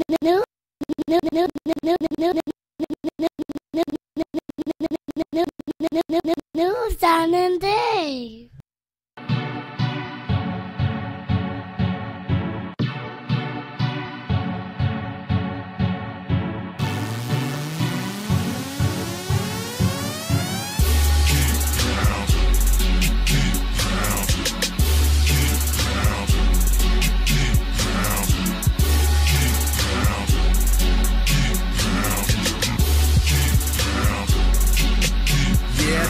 News Don and Dave.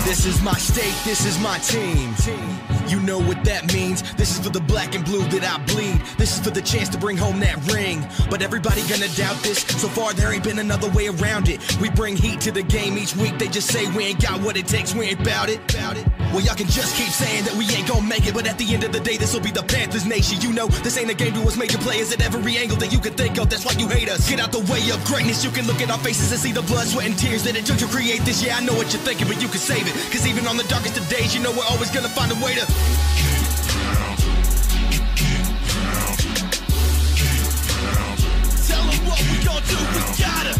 This is my state, this is my team. You know what that means. This is for the black and blue that I bleed. This is for the chance to bring home that ring. But everybody gonna doubt this. So far there ain't been another way around it. We bring heat to the game each week. They just say we ain't got what it takes, we ain't bout it. Well, y'all can just keep saying that we ain't gonna make it, but at the end of the day, this will be the Panthers nation. You know, this ain't a game to us major players at every angle that you can think of. That's why you hate us. Get out the way of greatness. You can look at our faces and see the blood, sweat, and tears that it took to create this. Yeah, I know what you're thinking, but you can save it. Cause even on the darkest of days, you know we're always gonna find a way to tell them what we gon' do, we gotta.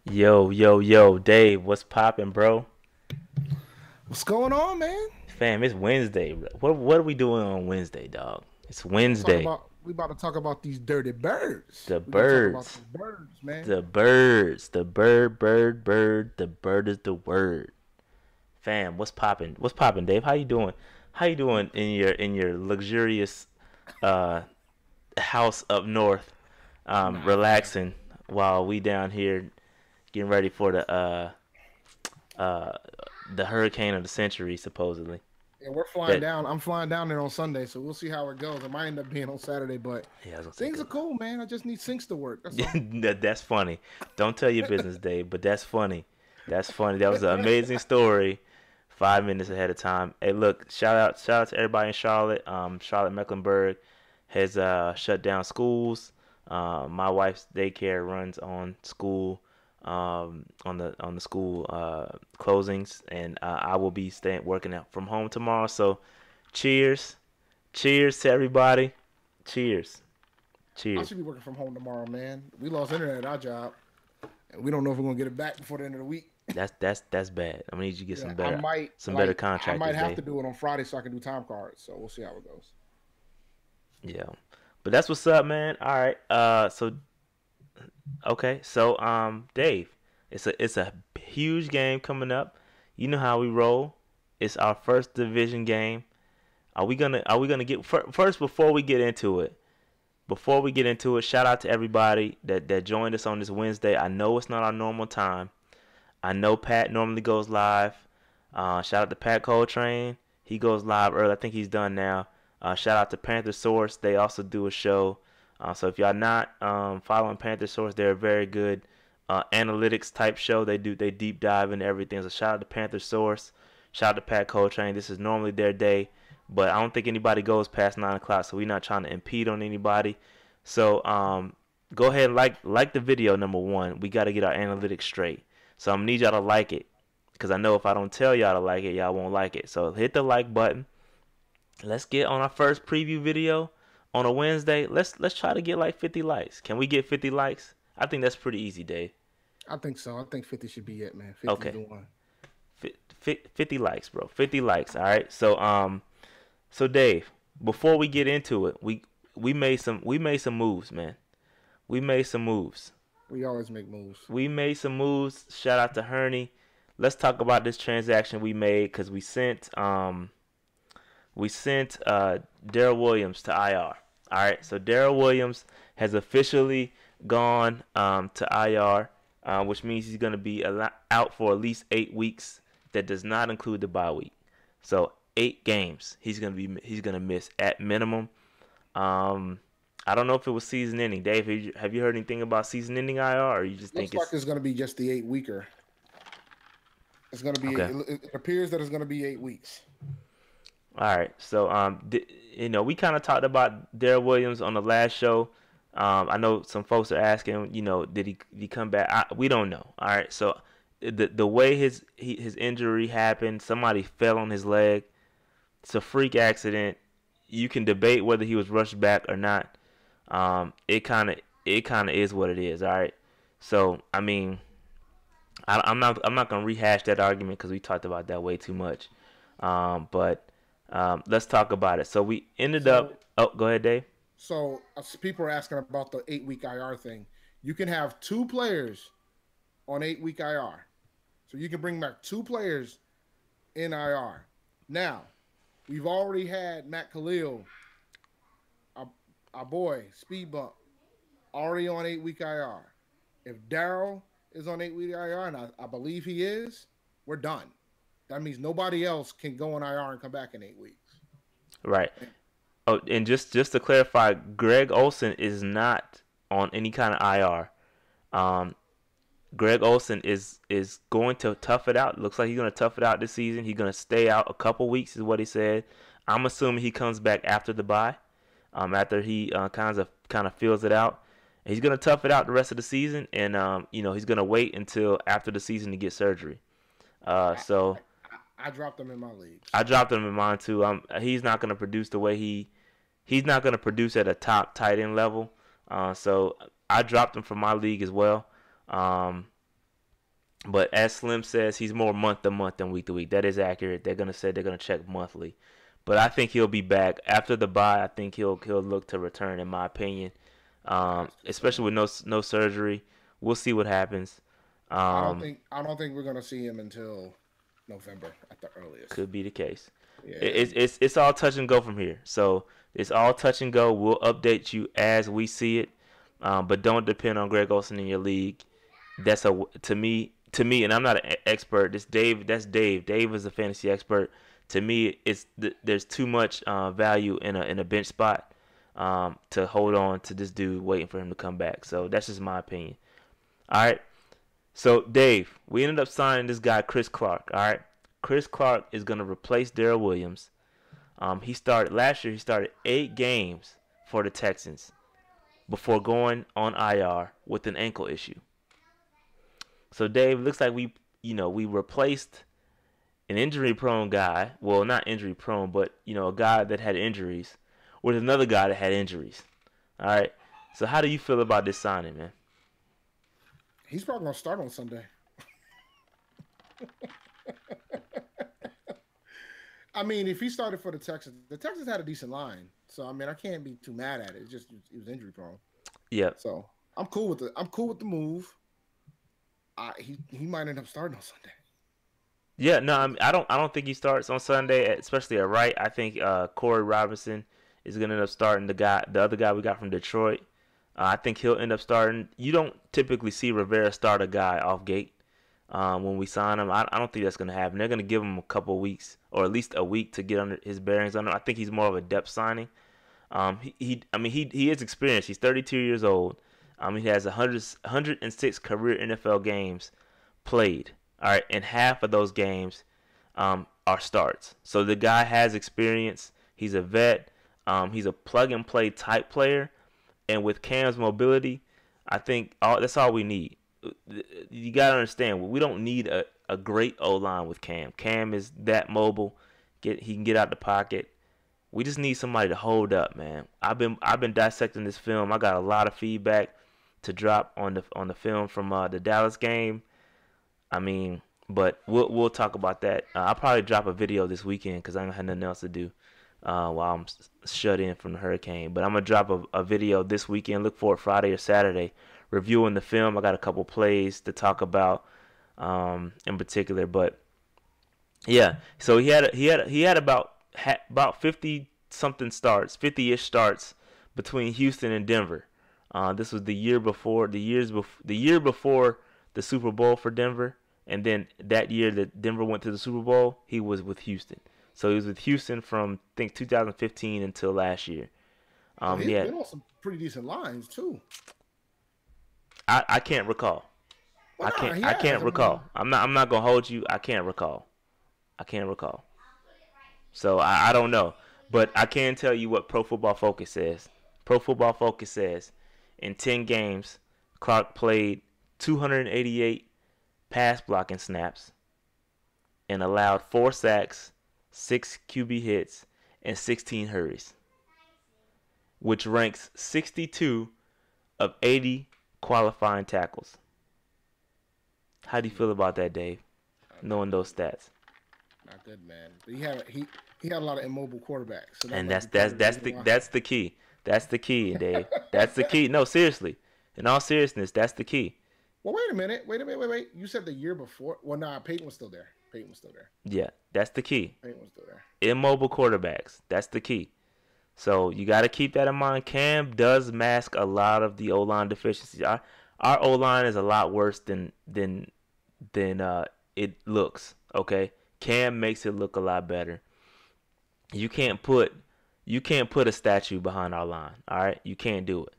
Yo, Dave, what's poppin', bro? What's going on, man? Fam, it's Wednesday. What are we doing on Wednesday, dog? It's Wednesday. We about to talk about these dirty birds. The birds. The birds, man. The birds. The bird. The bird is the word. Fam, what's poppin'? What's poppin', Dave? How you doing? How you doing in your luxurious house up north, relaxing while we down here getting ready for the hurricane of the century, supposedly. Yeah, we're flying down. I'm flying down there on Sunday, so we'll see how it goes. It might end up being on Saturday, but yeah, things are cool, man. I just need sinks to work. That's all. That's funny. Don't tell your business, Dave, but that's funny. That's funny. That was an amazing story. 5 minutes ahead of time. Hey, look, shout out to everybody in Charlotte. Charlotte Mecklenburg has shut down schools. My wife's daycare runs on school. On the school closings, and I will be working out from home tomorrow. So, cheers to everybody. Cheers. I should be working from home tomorrow, man. We lost internet at our job, and we don't know if we're gonna get it back before the end of the week. That's bad. I'm gonna need you to get some better contractors. I might have to do it on Friday so I can do time cards. So we'll see how it goes. Yeah, but that's what's up, man. All right. Okay, so Dave, it's a huge game coming up. You know how we roll. It's our first division game. Are we gonna get first before we get into it? Before we get into it, shout out to everybody that joined us on this Wednesday. I know it's not our normal time. I know Pat normally goes live. Shout out to Pat Coltrane. He goes live early. I think he's done now. Shout out to Panther Source. They also do a show. So if y'all not following Panther Source, they're a very good analytics type show. They deep dive into everything. So shout out to Panther Source. Shout out to Pat Coltrane. This is normally their day, but I don't think anybody goes past 9 o'clock, so we're not trying to impede on anybody. So go ahead and like the video, number one. We got to get our analytics straight. So I'm going to need y'all to like it, because I know if I don't tell y'all to like it, y'all won't like it. So hit the like button. Let's get on our first preview video on a Wednesday. Let's try to get like 50 likes. Can we get 50 likes? I think that's pretty easy, Dave. I think so. I think 50 should be it, man. 50 okay. To 1. 50 likes, bro. 50 likes. All right. So Dave, before we get into it, we made some moves, man. We made some moves. We always make moves. We made some moves. Shout out to Herney. Let's talk about this transaction we made, because we sent Daryl Williams to IR. All right. So Daryl Williams has officially gone to IR, which means he's going to be out for at least 8 weeks. That does not include the bye week. So 8 games he's gonna miss at minimum. I don't know if it was season ending. Dave, have you heard anything about season ending IR, or you just think it's going to be just the 8 weeker? It's going to be. Okay. It appears that it's going to be 8 weeks. All right. So we kind of talked about Daryl Williams on the last show. I know some folks are asking, did he come back? We don't know. All right. So the way his injury happened, somebody fell on his leg. It's a freak accident. You can debate whether he was rushed back or not. It kind of is what it is. All right. So I mean, I'm not gonna rehash that argument because we talked about that way too much. But let's talk about it. So we ended up. Oh, go ahead, Dave. So people are asking about the 8-week IR thing. You can have 2 players on 8-week IR. So you can bring back 2 players in IR. Now, we've already had Matt Khalil, our boy, speed bump, already on 8-week IR. If Darryl is on 8-week IR, and I believe he is, we're done. That means nobody else can go on IR and come back in 8 weeks. Right. Oh, and just to clarify, Greg Olsen is not on any kind of IR. Greg Olsen is going to tough it out. Looks like he's going to tough it out this season. He's going to stay out a couple weeks, is what he said. I'm assuming he comes back after the bye, after he kind of feels it out. And he's going to tough it out the rest of the season, and he's going to wait until after the season to get surgery. So I dropped him in my league. I dropped him in mine too. He's not going to produce the way he's not going to produce at a top tight end level. So I dropped him from my league as well. But as Slim says, he's more month to month than week to week. That is accurate. They're going to check monthly. But I think he'll be back after the bye. I think he'll look to return, in my opinion. Especially with no surgery. We'll see what happens. I don't think we're going to see him until November at the earliest. Could be the case. Yeah. It's all touch and go from here. So it's all touch and go. We'll update you as we see it. But don't depend on Greg Olsen in your league. That's to me, and I'm not an expert. That's Dave. Dave is a fantasy expert. To me, there's too much value in a bench spot to hold on to this dude waiting for him to come back. So that's just my opinion. All right. So Dave, we ended up signing this guy Chris Clark. All right. Chris Clark is going to replace Darrell Williams. Last year. He started 8 games for the Texans before going on IR with an ankle issue. So Dave, looks like we replaced an injury-prone guy. Well, not injury-prone, but a guy that had injuries with another guy that had injuries. All right. So how do you feel about this signing, man? He's probably going to start on Sunday. I mean, if he started for the Texans had a decent line. So, I mean, I can't be too mad at it. It's just he was injury prone. Yeah. So, I'm cool with the move. He might end up starting on Sunday. Yeah, no, I don't think he starts on Sunday, especially at right. I think Corey Robinson is going to end up starting the other guy we got from Detroit. I think he'll end up starting. You don't typically see Rivera start a guy off gate when we sign him. I don't think that's going to happen. They're going to give him a couple of weeks or at least a week to get under his bearings. I think he's more of a depth signing. He is experienced. He's 32 years old. He has 106 career NFL games played. All right, and half of those games are starts. So the guy has experience. He's a vet. He's a plug-and-play type player. And with Cam's mobility, I think that's all we need. You got to understand, we don't need a great O-line with Cam. Cam is that mobile. He can get out the pocket. We just need somebody to hold up, man. I've been dissecting this film. I got a lot of feedback to drop on the film from the Dallas game. I mean, but we'll talk about that. I'll probably drop a video this weekend because I don't have nothing else to do while I'm shut in from the hurricane. But I'm going to drop a video this weekend. Look for it Friday or Saturday, reviewing the film. I got a couple plays to talk about in particular. But, yeah, so he had about 50-something starts, 50-ish starts between Houston and Denver. This was the year before the Super Bowl for Denver. And then that year that Denver went to the Super Bowl, he was with Houston. So he was with Houston from, I think, 2015 until last year. He's been on some pretty decent lines, too. I can't recall. Well, I can't recall. I'm not going to hold you. I can't recall. So I don't know. But I can tell you what Pro Football Focus says. Pro Football Focus says in 10 games, Clark played 288 pass blocking snaps and allowed 4 sacks, 6 QB hits, and 16 hurries, which ranks 62 of 80 qualifying tackles. How do you feel about that, Dave? Knowing those stats. Not good, man. But he had a lot of immobile quarterbacks. So And that's the key. That's the key, Dave. That's the key. No, seriously. In all seriousness, that's the key. Well, wait a minute. Wait. You said the year before. Well, nah, Peyton was still there. Yeah, that's the key. Peyton was still there. Immobile quarterbacks. That's the key. So you got to keep that in mind. Cam does mask a lot of the O-line deficiencies. Our O-line is a lot worse than it looks. Okay, Cam makes it look a lot better. You can't put a statue behind our line. All right, you can't do it.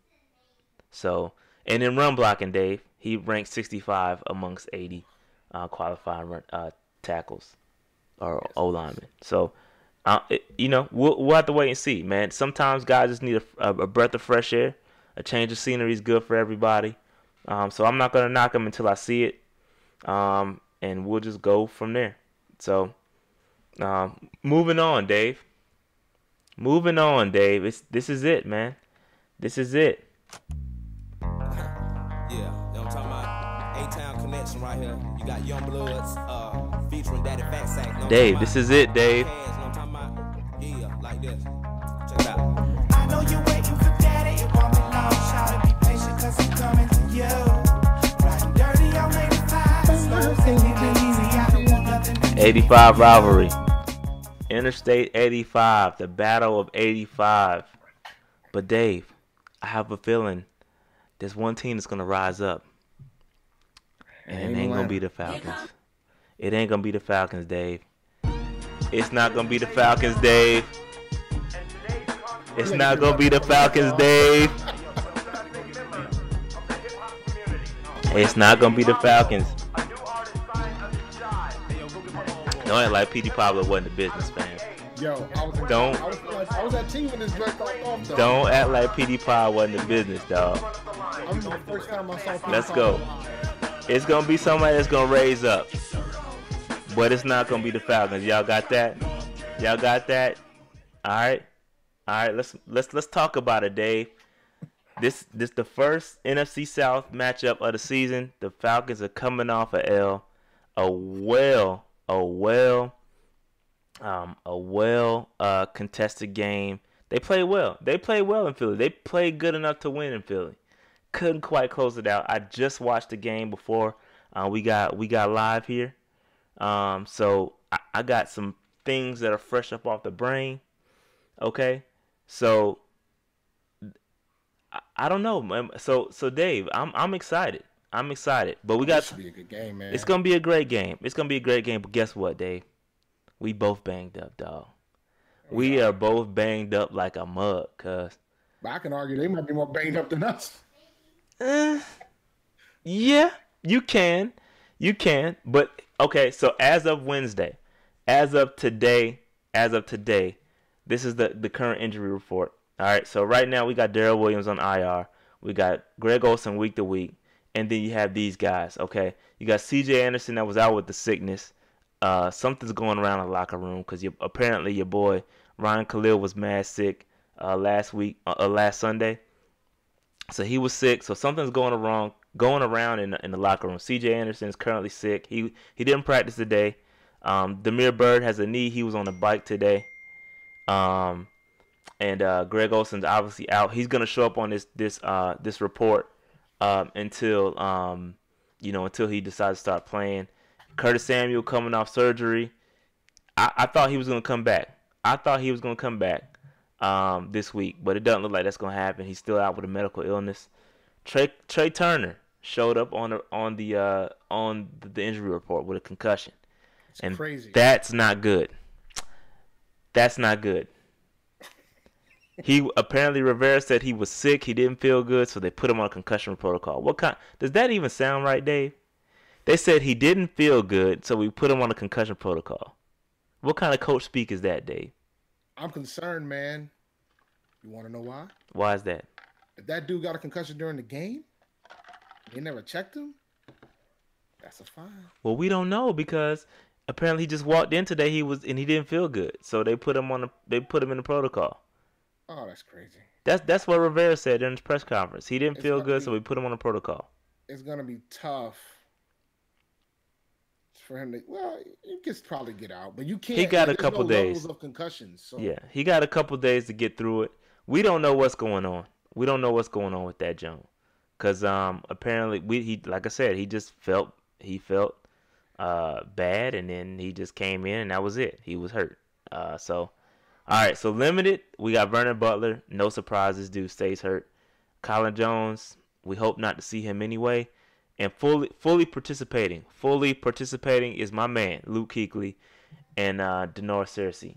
So, and in run blocking, Dave, he ranked 65 amongst 80 qualifying tackles or O linemen. So, we'll have to wait and see, man. Sometimes guys just need a breath of fresh air. A change of scenery is good for everybody. So I'm not gonna knock him until I see it, and we'll just go from there. So, moving on, Dave. This is it, man. This is it. Yeah, you know what I'm talking about? A-Town connection right here. You got Young Bloods featuring Daddy Fat Sack. Dave, this is it, Dave. Yeah, like this. Check it out. I know you're waiting for Daddy. It won't be long. Shout to be patient, cause I'm coming to you. Riding dirty on 85. Slow, taking it easy. I don't want nothing to 85 Rivalry. Interstate 85. The Battle of 85. But Dave, I have a feeling there's one team that's going to rise up. And it ain't going to be the Falcons. It ain't going to be the Falcons, Dave. It's not going to be the Falcons, Dave. It's not going to be the Falcons, Dave. It's not going to be the Falcons. Don't act like P.D. Pablo wasn't a business fan. Yo, I was at team when this drug got off, though. Don't act like P.D. Pablo wasn't a business, dog. I remember the first time I saw P.D. Let's go. It's going to be somebody that's going to raise up. But it's not going to be the Falcons. Y'all got that? Y'all got that? All right. Let's talk about it, Dave. This the first NFC South matchup of the season. The Falcons are coming off a L. A well contested game. They played well. They played well in Philly. They played good enough to win in Philly. Couldn't quite close it out. I just watched the game before we got live here. So I got some things that are fresh up off the brain. Okay, so I don't know, man. So Dave, I'm excited. I'm excited, but we got. This should be a good game, man. It's gonna be a great game. It's gonna be a great game. But guess what, Dave? We both banged up, dog. We are both banged up like a mug, cuz. But I can argue they might be more banged up than us. Yeah, you can. But okay, so as of Wednesday, as of today, this is the current injury report. All right, so right now we got Darrell Williams on IR. We got Greg Olsen week to week. And then you have these guys, okay? You got C.J. Anderson that was out with the sickness. Something's going around in the locker room because apparently your boy Ryan Khalil was mad sick last Sunday. So he was sick. So something's going around in the locker room. C.J. Anderson is currently sick. He didn't practice today. Demir Bird has a knee. He was on the bike today. And Greg Olsen's obviously out. He's gonna show up on this report. Until he decides to start playing. Curtis Samuel coming off surgery. I thought he was going to come back. This week, but it doesn't look like that's going to happen. He's still out with a medical illness. Trey Turner showed up on the injury report with a concussion. It's crazy. That's not good. He apparently Rivera said he was sick. He didn't feel good, so they put him on a concussion protocol. What kind? Does that even sound right, Dave? They said he didn't feel good, so we put him on a concussion protocol. What kind of coach speak is that, Dave? I'm concerned, man. You want to know why? Why is that? If that dude got a concussion during the game, they never checked him. That's a fine. Well, we don't know because apparently he just walked in today. He didn't feel good, so they put him in the protocol. Oh, that's crazy. That's what Rivera said during his press conference. He didn't It's feel gonna good, be- so we put him on the protocol. It's gonna be tough for him to. Well, he can probably get out, but you can't. He got a there's couple no days. levels of concussions. So Yeah, he got a couple days to get through it. We don't know what's going on. We don't know what's going on with that Jones, because apparently he like I said, he just felt bad, and then he just came in and that was it. He was hurt. So all right, so limited. We got Vernon Butler. No surprises, dude stays hurt. Colin Jones. We hope not to see him anyway. And fully participating is my man Luke Kuechly and Denor Cersei.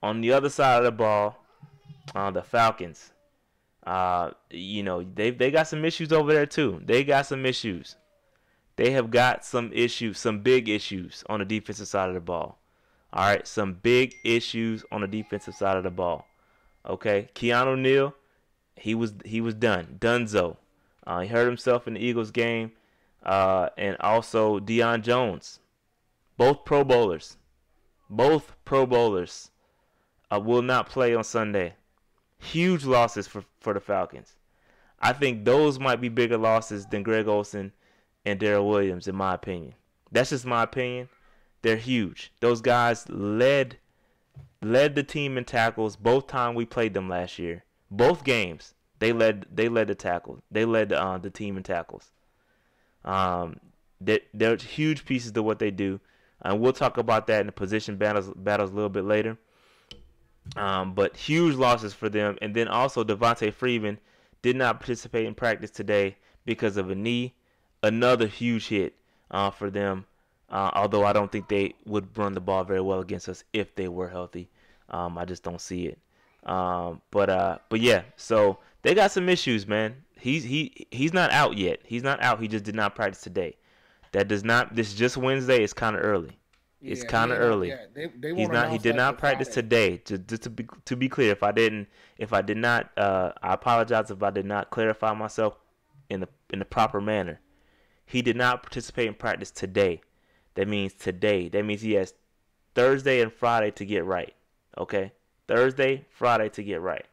On the other side of the ball, the Falcons. They got some issues over there too. They got some issues. They have got some issues, some big issues on the defensive side of the ball. All right, some big issues on the defensive side of the ball. Okay, Keanu Neal, he was done, Dunzo. He hurt himself in the Eagles game, and also Deion Jones, both Pro Bowlers, will not play on Sunday. Huge losses for the Falcons. I think those might be bigger losses than Greg Olsen and Darrell Williams, in my opinion. That's just my opinion. They're huge. Those guys led the team in tackles both times we played them last year. Both games they led the tackle. They led the team in tackles. They're huge pieces to what they do, and we'll talk about that in the position battles a little bit later. But huge losses for them, and then also Devontae Freeman did not participate in practice today because of a knee. Another huge hit for them. Although I don't think they would run the ball very well against us if they were healthy. I just don't see it. But yeah, so they got some issues, man. He's not out yet. He's not out. He just did not practice today. This is just Wednesday. It's kind of early. It's kind of early. Yeah, they He's won't not. He announce did that not till practice Friday. today. Just to be clear, if I did not, I apologize if I did not clarify myself in the proper manner. He did not participate in practice today. That means today. That means he has Thursday and Friday to get right. Okay, Thursday, Friday to get right.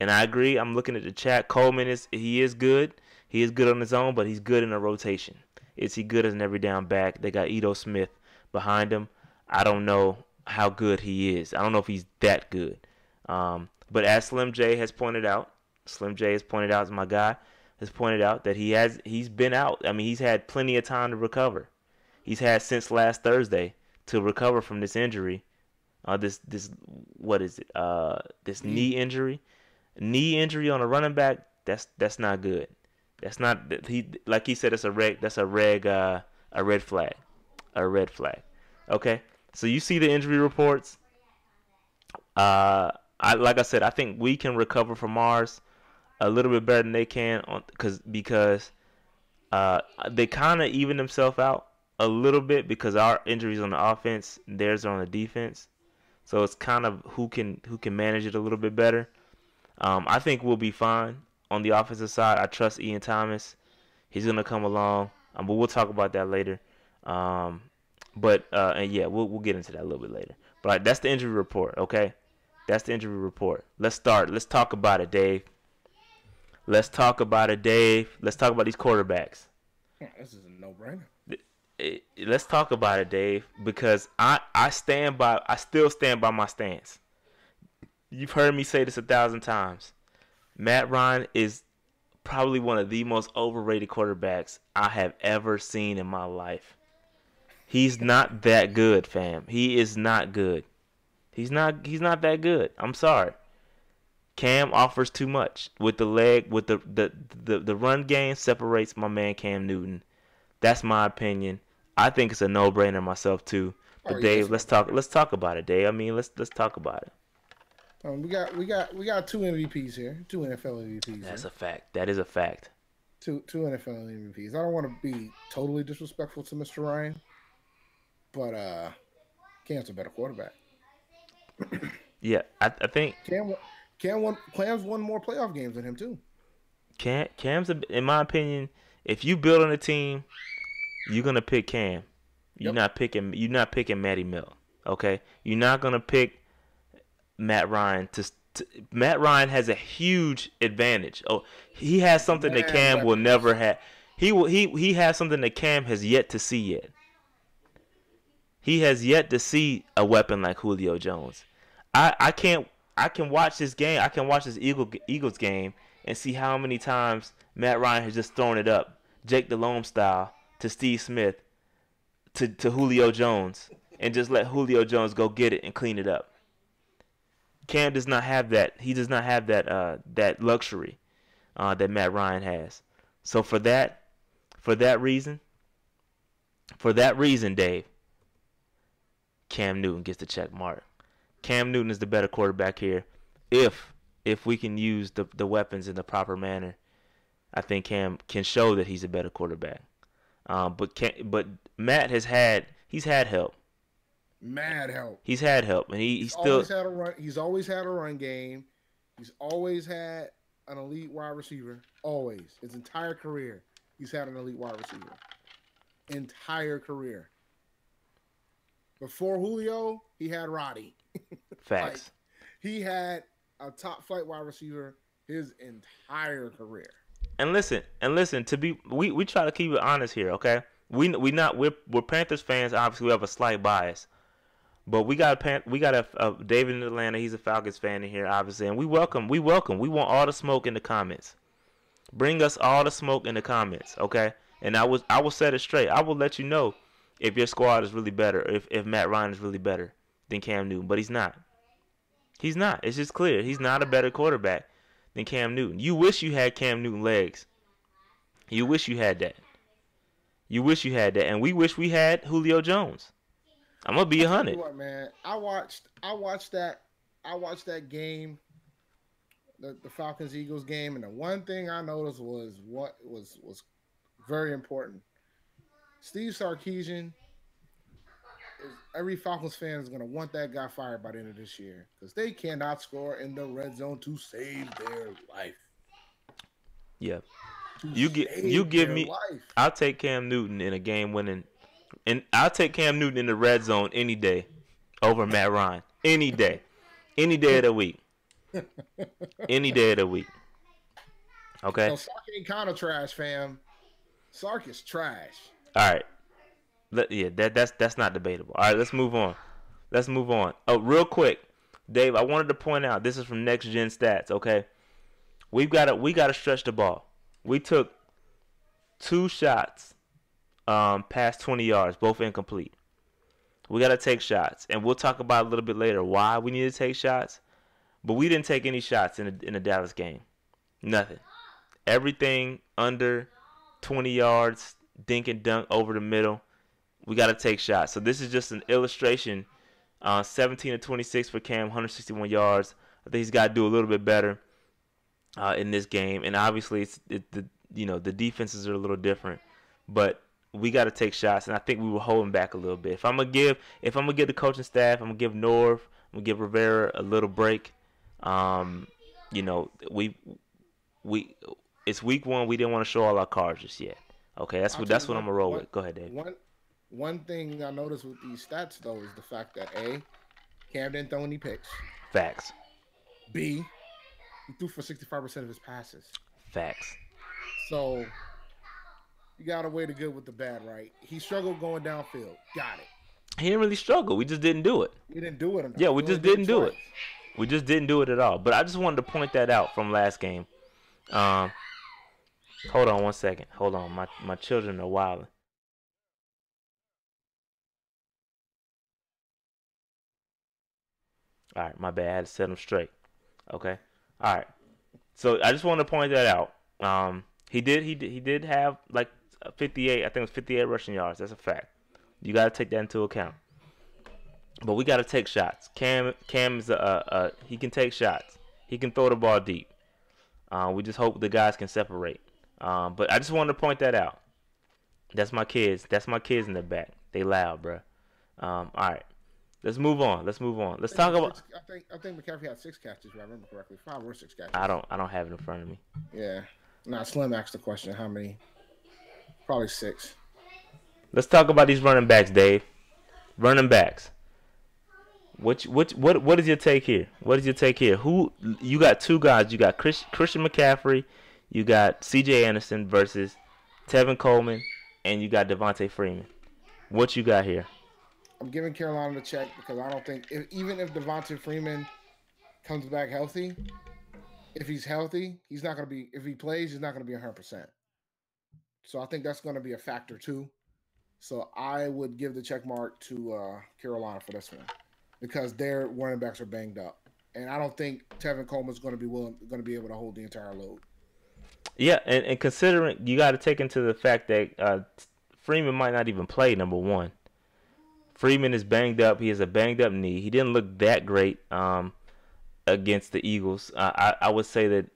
And I agree. I'm looking at the chat. Coleman is good. He is good on his own, but he's good in a rotation. Is he good as an every down back? They got Ito Smith behind him. I don't know how good he is. I don't know if he's that good. But as Slim J has pointed out, as my guy has pointed out, that he's been out. I mean, he's had plenty of time to recover. He's had since last Thursday to recover from this injury. This what is it? This knee injury. Knee injury on a running back. That's not good. That's not like he said. It's a red flag. A red flag. Okay. So you see the injury reports. Like I said, I think we can recover from ours a little bit better than they can because they kind of even themselves out a little bit because our injuries on the offense, theirs are on the defense. So it's kind of who can manage it a little bit better. I think we'll be fine on the offensive side. I trust Ian Thomas. He's gonna come along. But we'll talk about that later. And yeah, we'll get into that a little bit later. But that's the injury report, okay? That's the injury report. Let's start. Let's talk about it, Dave. Let's talk about these quarterbacks. Yeah, this is a no-brainer. Let's talk about it, Dave, because I still stand by my stance. You've heard me say this 1,000 times. Matt Ryan is probably one of the most overrated quarterbacks I have ever seen in my life. He's not that good, fam. He is not good. He's not that good. I'm sorry. Cam offers too much with the leg, with the run game separates my man Cam Newton. That's my opinion. I think it's a no-brainer myself too. But Dave, let's talk about it, Dave. I mean, let's talk about it. We got two MVPs here, two NFL MVPs. That's a fact. That is a fact. Two NFL MVPs. I don't want to be totally disrespectful to Mr. Ryan, but Cam's a better quarterback. Yeah, I think Cam's won more playoff games than him too. Cam's in my opinion, if you build on a team you're gonna pick Cam. You're Yep. not picking Matty Milton. Okay, you're not gonna pick Matt Ryan. Matt Ryan has a huge advantage. Oh, he has something that Man, Cam will weapons. never have. He has something that Cam has yet to see yet. He has yet to see a weapon like Julio Jones. I can watch this game. I can watch this Eagles game and see how many times Matt Ryan has just thrown it up, Jake Delhomme style, to Steve Smith, to Julio Jones, and just let Julio Jones go get it and clean it up. Cam does not have that. He does not have that luxury that Matt Ryan has. So for that reason, Dave, Cam Newton gets the check mark. Cam Newton is the better quarterback here. If we can use the weapons in the proper manner, I think Cam can show that he's a better quarterback. But Matt he's had help. Mad help. He's had help, and he's still always had a run. He's always had a run game. He's always had an elite wide receiver. Always, his entire career, he's had an elite wide receiver. Entire career. Before Julio, he had Roddy. facts. He had a top flight wide receiver his entire career. And listen, we try to keep it honest here, okay? We're Panthers fans. Obviously, we have a slight bias, but we got a David in Atlanta. He's a Falcons fan in here, obviously, and we welcome. We want all the smoke in the comments. Bring us all the smoke in the comments, okay? And I will set it straight. I will let you know if your squad is really better, if Matt Ryan is really better than Cam Newton, but he's not. He's not. It's just clear. He's not a better quarterback than Cam Newton. You wish you had Cam Newton legs. You wish you had that. And we wish we had Julio Jones. I'm gonna be 100. What, man? I watched that game, the Falcons Eagles game, and the one thing I noticed was what was very important. Steve Sarkisian, every Falcons fan is going to want that guy fired by the end of this year because they cannot score in the red zone to save their life. Yeah. You give me life. I'll take Cam Newton in a game winning, and I'll take Cam Newton in the red zone any day over Matt Ryan. Any day. Any day of the week. Any day of the week. Okay? So Sark ain't kind of trash, fam. Sark is trash. All right. Yeah, that's not debatable. All right, let's move on. Oh, real quick, Dave, I wanted to point out, this is from Next Gen Stats, okay? We got to stretch the ball. We took 2 shots past 20 yards, both incomplete. We got to take shots, and we'll talk about a little bit later why we need to take shots. But we didn't take any shots in the Dallas game. Nothing. Everything under 20 yards, dink and dunk over the middle. We got to take shots. So this is just an illustration. 17 to 26 for Cam, 161 yards. I think he's got to do a little bit better in this game. And obviously, the defenses are a little different, but we got to take shots. And I think we were holding back a little bit. If I'm gonna give the coaching staff, I'm gonna give Norv, I'm gonna give Rivera a little break. It's week 1. We didn't want to show all our cards just yet. Okay, that's what I'm gonna roll with. Go ahead, Dave. One thing I noticed with these stats though is the fact that A, Cam didn't throw any picks. Facts. B, he threw for 65% of his passes. Facts. So you got a way to good with the bad, right? He struggled going downfield. Got it. He didn't really struggle. We just didn't do it. We didn't do it enough. Yeah, we just didn't do it. We just didn't do it at all. But I just wanted to point that out from last game. Hold on one second. Hold on. My children are wilding. All right, my bad. I had to set them straight. Okay. All right. So I just wanted to point that out. He did have like 58. I think it was 58 rushing yards. That's a fact. You got to take that into account. But we got to take shots. Cam is he can take shots. He can throw the ball deep. We just hope the guys can separate. But I just wanted to point that out. That's my kids. That's my kids in the back. They loud, bro. All right. Let's move on. Let's talk about. I think McCaffrey had 6 catches, if I remember correctly. 5 or 6 catches. I don't have it in front of me. Yeah. Now Slim asked the question, how many? Probably 6. Let's talk about these running backs, Dave. Running backs. What is your take here? What is your take here? Who you got? Two guys. You got Christian McCaffrey. You got C.J. Anderson versus Tevin Coleman, and you got Devontae Freeman. What you got here? I'm giving Carolina the check because I don't think even if Devontae Freeman comes back healthy, if he's healthy, he's not going to be. If he plays, he's not going to be 100%. So I think that's going to be a factor too. So I would give the check mark to Carolina for this one because their running backs are banged up, and I don't think Tevin Coleman's going to be able to hold the entire load. Yeah, and considering you got to take into the fact that Freeman might not even play, number one. Freeman is banged up. He has a banged up knee. He didn't look that great against the Eagles. I would say that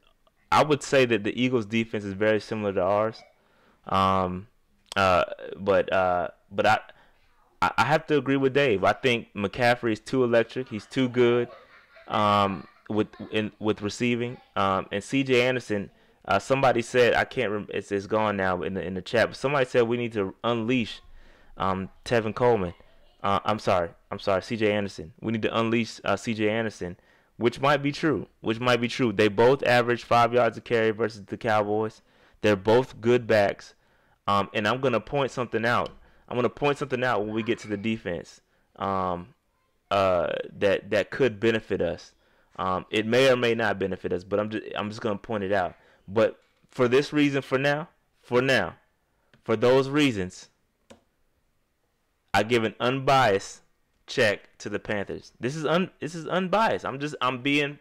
the Eagles' defense is very similar to ours. But I have to agree with Dave. I think McCaffrey is too electric. He's too good with receiving. And C.J. Anderson. Somebody said I can't remember. It's gone now in the chat. But somebody said we need to unleash Tevin Coleman. I'm sorry, C.J. Anderson. We need to unleash C.J. Anderson, which might be true. They both average 5 yards a carry versus the Cowboys. They're both good backs. And I'm gonna point something out. When we get to the defense. That could benefit us. It may or may not benefit us, but I'm just gonna point it out. But for this reason, for those reasons, I give an unbiased check to the Panthers. This is unbiased. I'm being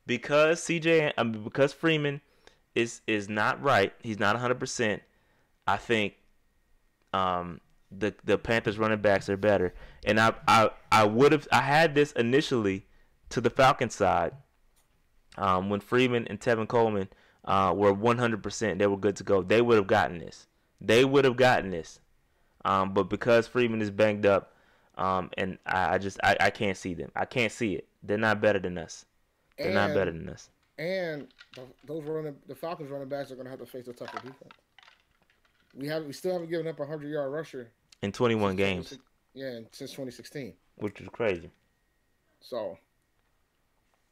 because because Freeman is not right. He's not 100%. I think the Panthers running backs are better. And I had this initially to the Falcons side when Freeman and Tevin Coleman were 100%. They were good to go. They would have gotten this. But because Freeman is banged up, and I can't see them. I can't see it. They're not better than us. And the Falcons running backs are going to have to face a tougher defense. We still haven't given up a 100-yard rusher in 21 games. Since 2016, which is crazy. So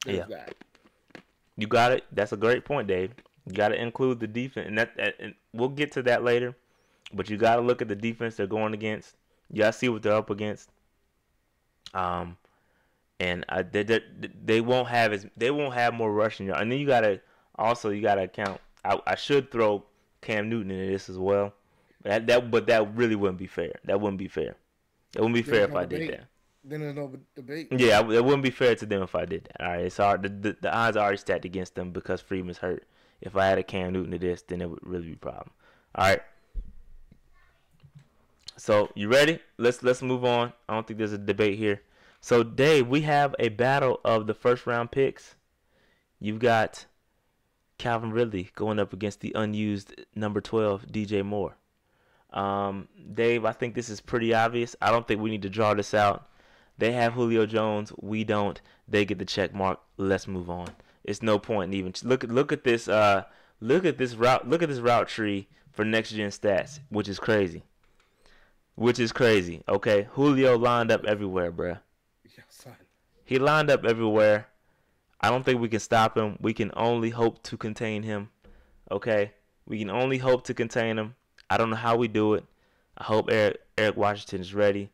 there's that. You got it. That's a great point, Dave. You got to include the defense, and and we'll get to that later. But you got to look at the defense they're going against. You got to see what they're up against. And they won't have more rushing yards. And then you got to account. I should throw Cam Newton into this as well. But that really wouldn't be fair. That wouldn't be fair. It wouldn't be fair if I did that. Then there's no debate. Yeah, it wouldn't be fair to them if I did that. All right, it's hard. The odds are already stacked against them because Freeman's hurt. If I had a Cam Newton to this, then it would really be a problem. All right. So you ready? Let's move on. I don't think there's a debate here. So Dave, we have a battle of the first round picks. You've got Calvin Ridley going up against the unused number 12 DJ Moore. Dave, I think this is pretty obvious. I don't think we need to draw this out. They have Julio Jones. We don't. They get the check mark. Let's move on. It's no point in even look at this route tree for next gen stats, which is crazy. Okay, Julio lined up everywhere, bruh. Yeah, son. He lined up everywhere. I don't think we can stop him. We can only hope to contain him. Okay, we can only hope to contain him. I don't know how we do it. I hope Eric Washington is ready.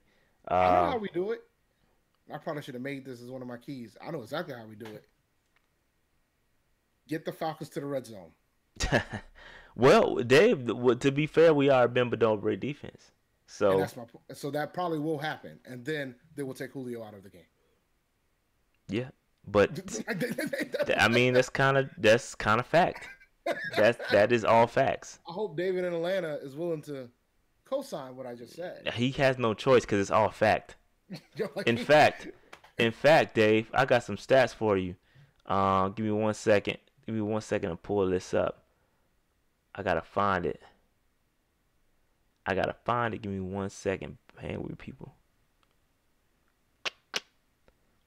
I know how we do it. I probably should have made this as one of my keys. I know exactly how we do it. Get the Falcons to the red zone. Well, Dave, to be fair, we are a bend but don't break defense. So that probably will happen, and then they will take Julio out of the game. Yeah, but I mean that's kind of fact. That is all facts. I hope David in Atlanta is willing to co-sign what I just said. He has no choice because it's all fact. In fact, Dave, I got some stats for you. Give me 1 second. Give me 1 second to pull this up. I gotta find it. Give me 1 second. Hang with people.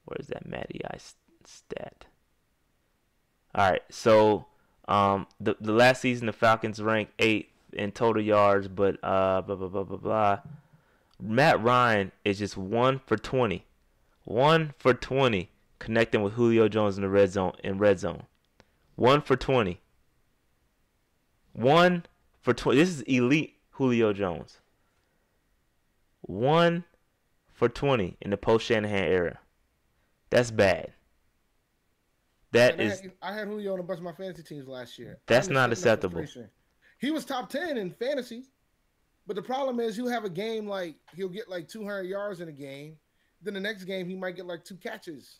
Where's that Matty Ice stat? All right, so the last season the Falcons ranked 8th in total yards, but blah blah blah blah blah. Matt Ryan is just 1 for 20. 1 for 20 connecting with Julio Jones in the red zone. 1 for 20. 1 for 20. This is elite Julio Jones. 1 for 20 in the post-Shanahan era. That's bad. I had Julio on a bunch of my fantasy teams last year. That's not acceptable. He was top 10 in fantasy. But the problem is he'll have a game like he'll get like 200 yards in a game. Then the next game he might get like 2 catches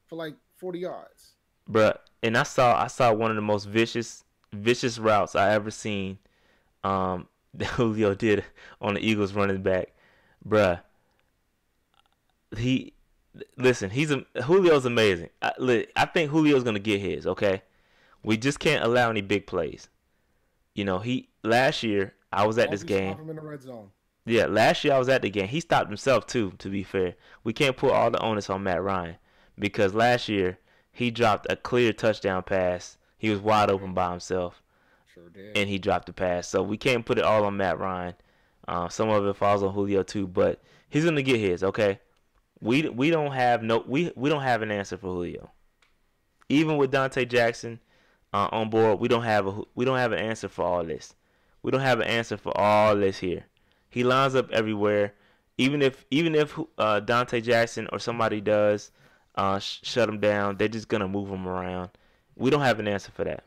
for like 40 yards. Bruh, and I saw one of the most vicious routes I ever seen that Julio did on the Eagles running back. Bruh. Julio's amazing. I think Julio's gonna get his, okay? We just can't allow any big plays. You know, last year I was at this game. Stop him in the red zone. Yeah, last year I was at the game. He stopped himself too, to be fair. We can't put all the onus on Matt Ryan because last year he dropped a clear touchdown pass. He was wide open by himself. Sure did. And he dropped the pass. So we can't put it all on Matt Ryan. Some of it falls on Julio too, but he's gonna get his, okay? We don't have an answer for Julio. Even with Dante Jackson on board, we don't have an answer for all this. We don't have an answer for all this here. He lines up everywhere. Even if Dante Jackson or somebody does shut him down, they're just gonna move him around. We don't have an answer for that.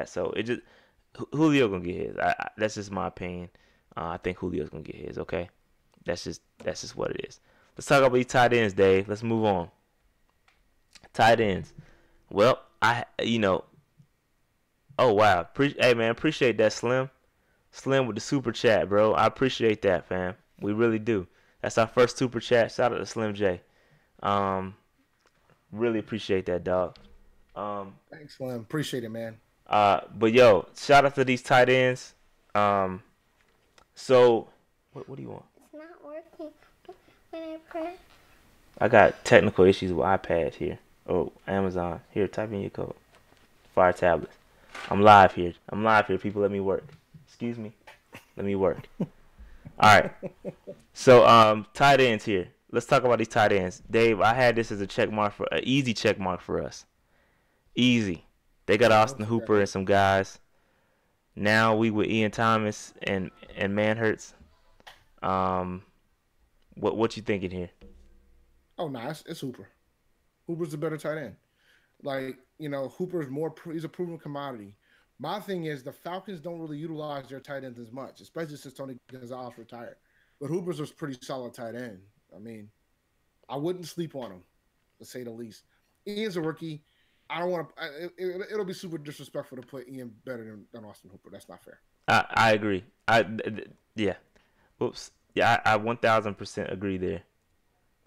So it just Julio gonna get his. That's just my opinion. I think Julio's gonna get his. Okay, that's just what it is. Let's talk about these tight ends, Dave. Let's move on. Tight ends. Well, oh wow. Hey man, appreciate that, Slim. Slim with the super chat, bro. I appreciate that, fam. We really do. That's our first super chat. Shout out to Slim J. Really appreciate that, dog. Thanks, Slim. Appreciate it, man. But yo, shout out to these tight ends. So what do you want? It's not working when I press. I got technical issues with iPad here. Oh, Amazon. Here, type in your code. Fire tablets. I'm live here. People, let me work. Excuse me. Let me work. All right. So, tight ends here. Let's talk about these tight ends. Dave, I had this as an easy check mark for us. Easy. They got Austin Hooper and some guys. Now we with Ian Thomas and Manhurts. What you thinking here? Oh, nice. It's Hooper. Hooper's a better tight end. Like, Hooper's he's a proven commodity. My thing is the Falcons don't really utilize their tight ends as much, especially since Tony Gonzalez retired. But Hooper's a pretty solid tight end. I mean, I wouldn't sleep on him, to say the least. Ian's a rookie. I don't want to. It'll be super disrespectful to put Ian better than Austin Hooper. That's not fair. I agree. Yeah. Oops. Yeah, I 1,000% agree there.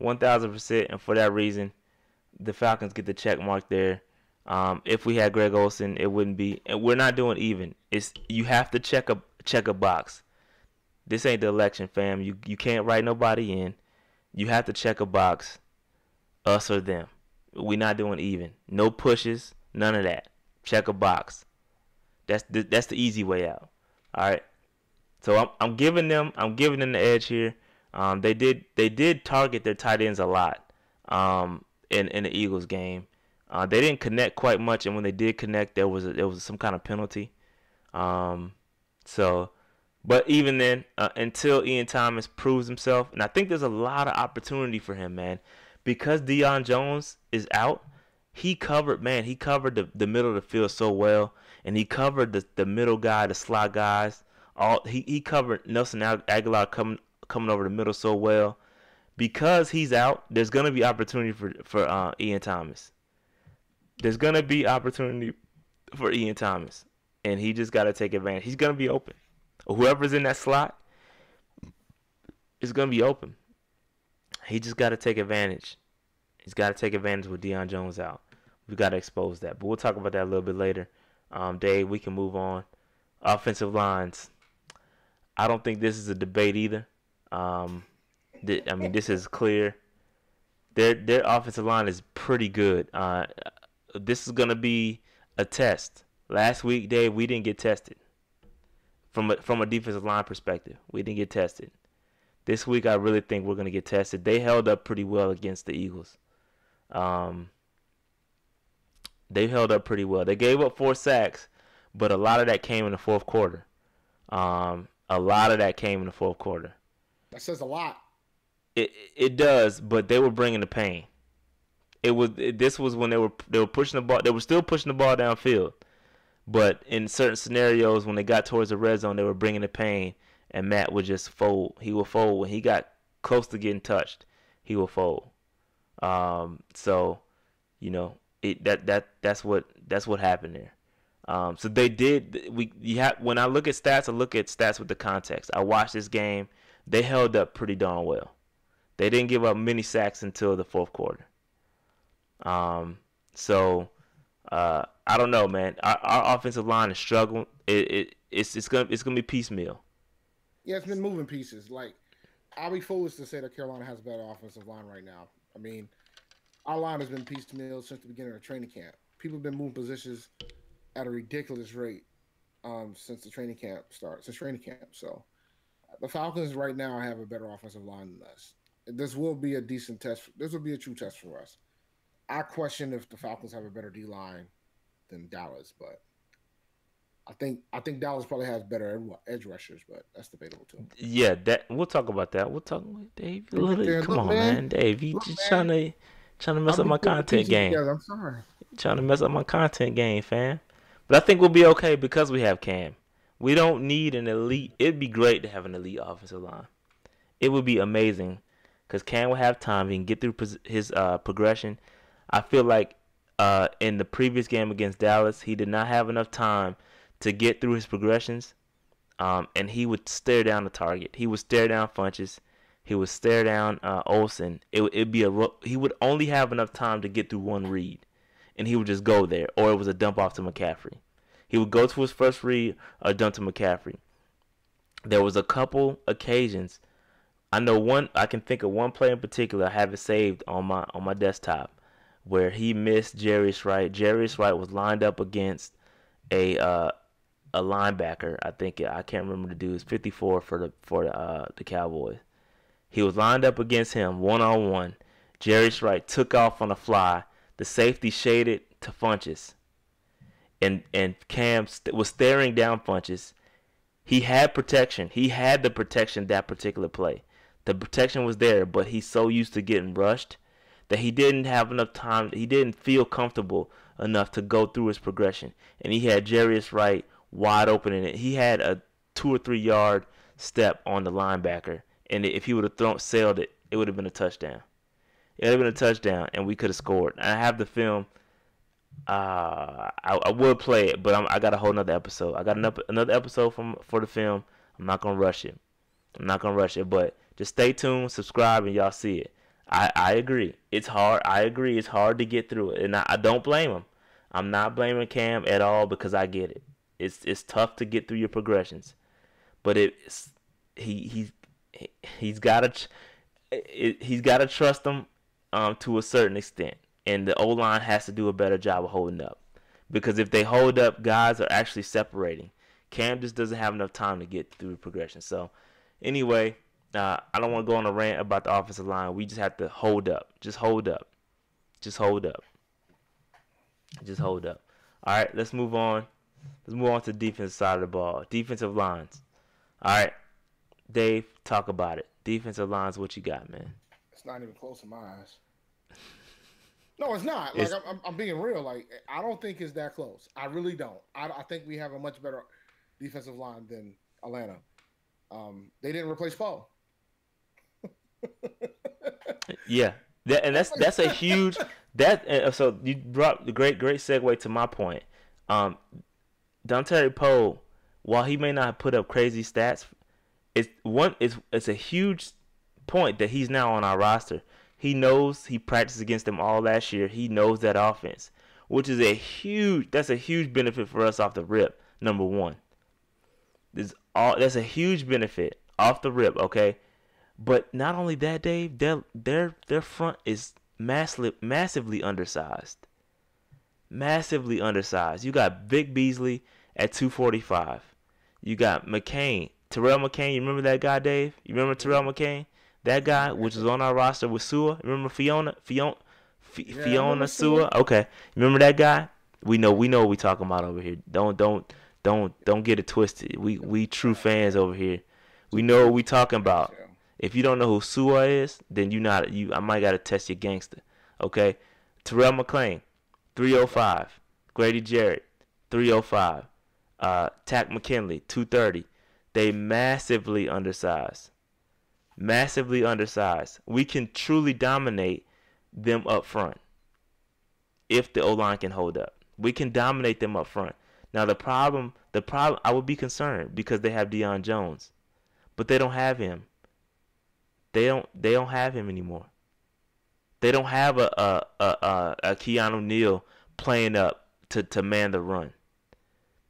1,000%, and for that reason, the Falcons get the check mark there. If we had Greg Olsen, it wouldn't be. And we're not doing even. You have to check a box. This ain't the election, fam. You can't write nobody in. You have to check a box. Us or them. We're not doing even. No pushes. None of that. Check a box. That's the easy way out. All right. So I'm giving them the edge here. They did target their tight ends a lot. In the Eagles game. They didn't connect quite much, and when they did connect, there was some kind of penalty. But even then, until Ian Thomas proves himself, and I think there's a lot of opportunity for him, man, because Deion Jones is out. He covered the middle of the field so well, and he covered the middle guy, the slot guys. He covered Nelson Aguilar coming over the middle so well. Because he's out, there's going to be opportunity for Ian Thomas. There's going to be opportunity for Ian Thomas. And he just got to take advantage. He's going to be open. Whoever's in that slot is going to be open. He just got to take advantage. He's got to take advantage with Deion Jones out. We got to expose that. But we'll talk about that a little bit later. Dave, we can move on. Offensive lines. I don't think this is a debate either. This is clear. Their offensive line is pretty good. This is going to be a test. Last week, Dave, we didn't get tested. from a defensive line perspective. We didn't get tested. This week, I really think we're going to get tested. They held up pretty well against the Eagles. They held up pretty well. They gave up 4 sacks, but a lot of that came in the fourth quarter. That says a lot. It does, but they were bringing the pain. This was when they were pushing the ball. They were still pushing the ball downfield, but in certain scenarios, when they got towards the red zone, they were bringing the pain, and Matt would just fold. He would fold when he got close to getting touched. He would fold. So, you know, that's what happened there. So they did. When I look at stats, I look at stats with the context. I watched this game. They held up pretty darn well. They didn't give up many sacks until the fourth quarter. So I don't know, man. Our offensive line is struggling. It's gonna be piecemeal. Yeah, it's been moving pieces. Like, I'll be foolish to say that Carolina has a better offensive line right now. I mean, our line has been piecemeal since the beginning of training camp. People have been moving positions at a ridiculous rate since training camp. So the Falcons right now have a better offensive line than us. This will be a decent test. This will be a true test for us. I question if the Falcons have a better D line than Dallas, but I think Dallas probably has better edge rushers, but that's debatable too. Yeah, we'll talk about that. We'll talk with Dave. Come on, man. Dave, you just trying to mess up my content game. I'm sorry. Trying to mess up my content game, fam. But I think we'll be okay because we have Cam. We don't need an elite. It'd be great to have an elite offensive line. It would be amazing because Cam will have time. He can get through his progression. I feel like in the previous game against Dallas, he did not have enough time to get through his progressions, and he would stare down the target. He would stare down Funches. He would stare down Olsen. It'd be he would only have enough time to get through one read, and he would just go there, or it was a dump off to McCaffrey. He would go to his first read or dump to McCaffrey. There was a couple occasions. I can think of one play in particular. I have it saved on my desktop where he missed Jarius Wright. Jarius Wright was lined up against a linebacker. I can't remember the dude's 54 for the Cowboys. He was lined up against him 1-on-1. Jarius Wright took off on a fly. The safety shaded to Funches, and Cam was staring down Funches. He had protection. He had the protection that particular play. The protection was there, but he's so used to getting rushed that he didn't have enough time. He didn't feel comfortable enough to go through his progression. And he had Jarius Wright wide open in it. He had a 2 or 3 yard step on the linebacker. And if he would have sailed it, it would have been a touchdown. It would have been a touchdown, and we could have scored. I have the film. I would play it, but I got a whole nother episode. I got another episode for the film. I'm not going to rush it. But just stay tuned, subscribe, and y'all see it. I agree. It's hard. I agree. It's hard to get through it. And I don't blame him. I'm not blaming Cam at all because I get it. It's tough to get through your progressions. But he's got to trust them to a certain extent. And the O-line has to do a better job of holding up. Because if they hold up, guys are actually separating. Cam just doesn't have enough time to get through the progression. So, anyway, I don't want to go on a rant about the offensive line. We just have to hold up. Just hold up. All right, let's move on. Let's move on to the defensive side of the ball. Defensive lines. All right, Dave, talk about it. Defensive lines, what you got, man? It's not even close in my eyes. No, it's not. Like I'm being real. Like, I don't think it's that close. I really don't. I think we have a much better defensive line than Atlanta. They didn't replace Poe. Yeah, that's a huge so you brought the great segue to my point. Dontari Poe, while he may not have put up crazy stats, it's a huge point that he's now on our roster. He knows he practiced against them all last year. He knows that offense, which is a huge benefit for us off the rip. Number one, that's a huge benefit off the rip. Okay, but not only that, Dave, their front is massively undersized. Massively undersized. You got Vic Beasley at 245. You got McCain, Terrell McCain. You remember that guy, Dave? You remember Terrell McCain? That guy, which was on our roster with Sua. Remember Fiona Sua? Okay. Remember that guy? We know what we talking about over here. Don't get it twisted. We true fans over here. We know what we talking about. If you don't know who Sua is, then I might gotta test your gangster. Okay? Terrell McClain, 305. Grady Jarrett, 305. Tack McKinley, 230. They massively undersized. Massively undersized. We can truly dominate them up front if the O-line can hold up. We can dominate them up front. Now the problem, I would be concerned because they have Deion Jones, but they don't have him. They don't have him anymore. They don't have a Keanu Neal playing up to man the run.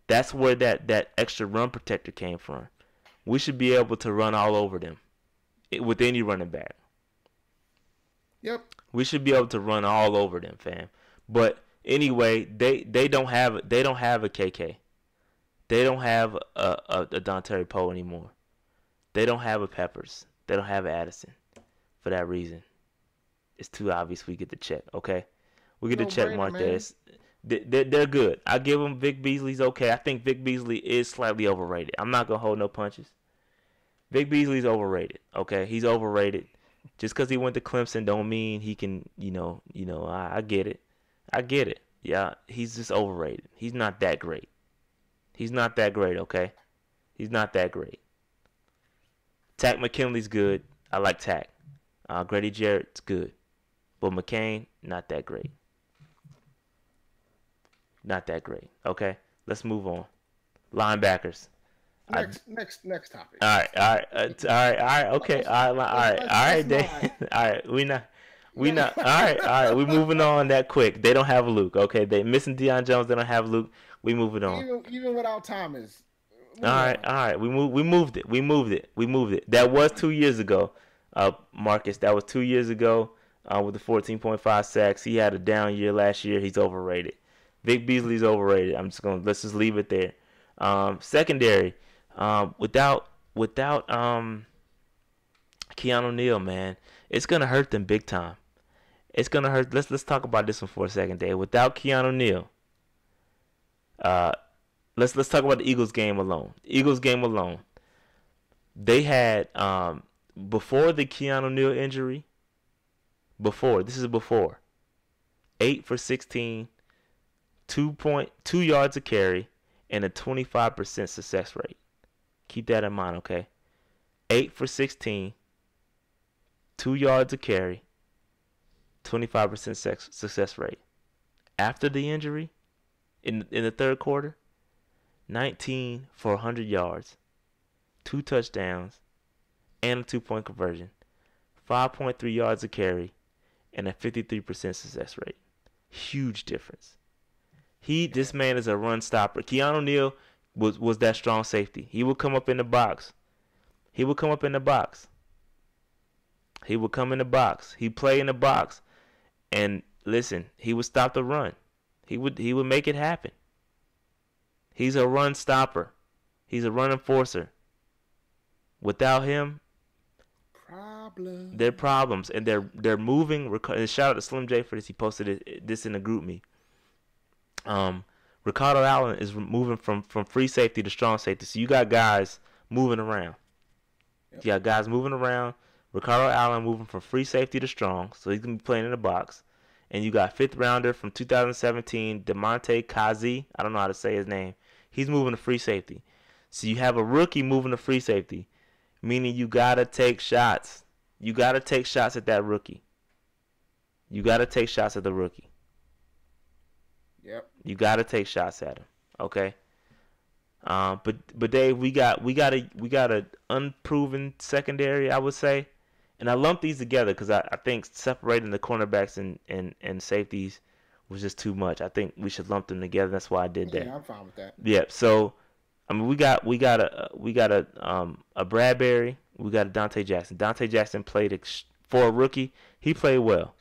That's where that extra run protector came from. We should be able to run all over them with any running back. Yep. We should be able to run all over them, fam. But anyway, they don't have a KK. They don't have a Dontari Poe anymore. They don't have a Peppers. They don't have Addison. For that reason, it's too obvious. We get the check. Okay, we get the check mark there. They're good. I give them Vic Beasley's okay. I think Vic Beasley is slightly overrated. I'm not gonna hold no punches. Vic Beasley's overrated. Okay, he's overrated. Just because he went to Clemson don't mean he can. I get it. I get it. Yeah, he's just overrated. He's not that great. He's not that great. Okay, he's not that great. Tack McKinley's good. I like Tack. Grady Jarrett's good, but McCain not that great. Not that great. Okay, let's move on. Linebackers. Next topic. All right. Okay. All right. Dave. All right. We not. All right. We moving on that quick. They don't have Luke. Okay, they missing Deion Jones. They don't have Luke. We moving on. Even without Thomas. All right. We moved it. That was 2 years ago, Marcus. That was 2 years ago. With the 14.5 sacks, he had a down year last year. He's overrated. Vic Beasley's overrated. Let's just leave it there. Secondary, without Keanu Neal, man, it's gonna hurt them big time. It's gonna hurt. Let's talk about this one for a second, Dave. Without Keanu Neal, let's talk about the Eagles game alone. They had before the Keanu Neal injury. This is before. 8 for 16, 2.2 yards a carry, and a 25% success rate. Keep that in mind, okay? 8 for 16, 2 yards a carry, 25% success rate. After the injury, in the third quarter, 19 for 100 yards, 2 touchdowns, and a 2-point conversion, 5.3 yards a carry, and a 53% success rate. Huge difference. This man is a run stopper. Keanu Neal was that strong safety. He would come up in the box. He'd play in the box. And listen, he would stop the run. He would make it happen. He's a run stopper. He's a run enforcer. Without him, they're problems, and they're moving. Shout out to Slim J for this. He posted this in the group me. Ricardo Allen is moving from free safety to strong safety. So you got guys moving around. Yep. You got guys moving around. Ricardo Allen moving from free safety to strong, so he's gonna be playing in the box. And you got 5th rounder from 2017, DeMonte Kazi. I don't know how to say his name. He's moving to free safety. So you have a rookie moving to free safety, meaning you gotta take shots. You gotta take shots at that rookie. You gotta take shots at the rookie. Yep. You gotta take shots at him. Okay. But Dave, we got a unproven secondary, I would say, and I lumped these together because I think separating the cornerbacks and safeties was just too much. I think we should lump them together. That's why I did that. Yeah, I'm fine with that. Yeah. So I mean, we got a Bradbury. We got a Dante Jackson. Dante Jackson played for a rookie. He played well.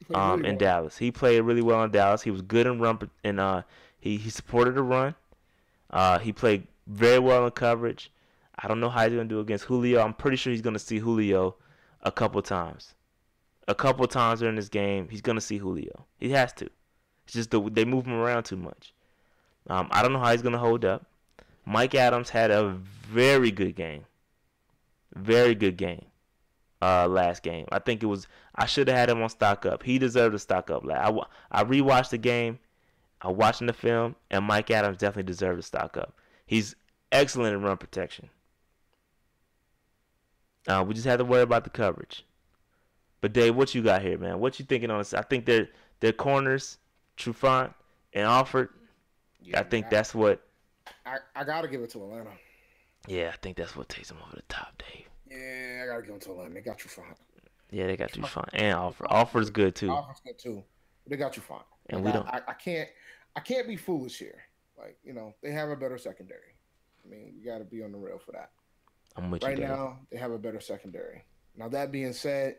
In Dallas, he played really well in Dallas. He was good in run, and he supported the run. He played very well in coverage. I don't know how he's going to do against Julio. I'm pretty sure he's going to see Julio a couple times. A couple times during this game, he's going to see Julio. He has to. It's just they move him around too much. I don't know how he's going to hold up. Mike Adams had a very good game. Very good game last game. I think I should have had him on stock up. He deserved to stock up. I rewatched the game. I'm watching the film, and Mike Adams definitely deserved to stock up. He's excellent in run protection. We just had to worry about the coverage. But Dave, what you got here, man? What you thinking on this? I think their corners, Trufant and Alford. Yeah, I think that's what. I gotta give it to Atlanta. Yeah, I think that's what takes them over the top, Dave. Yeah, I gotta give it to Atlanta. They got Trufant. Yeah, they got Trufant and Alford. Alford's good too. Alford's good too. They got Trufant. And we don't. I can't be foolish here. Like, they have a better secondary. I mean, you got to be on the rail for that. I'm with right you, Dave. now, they have a better secondary. Now, that being said,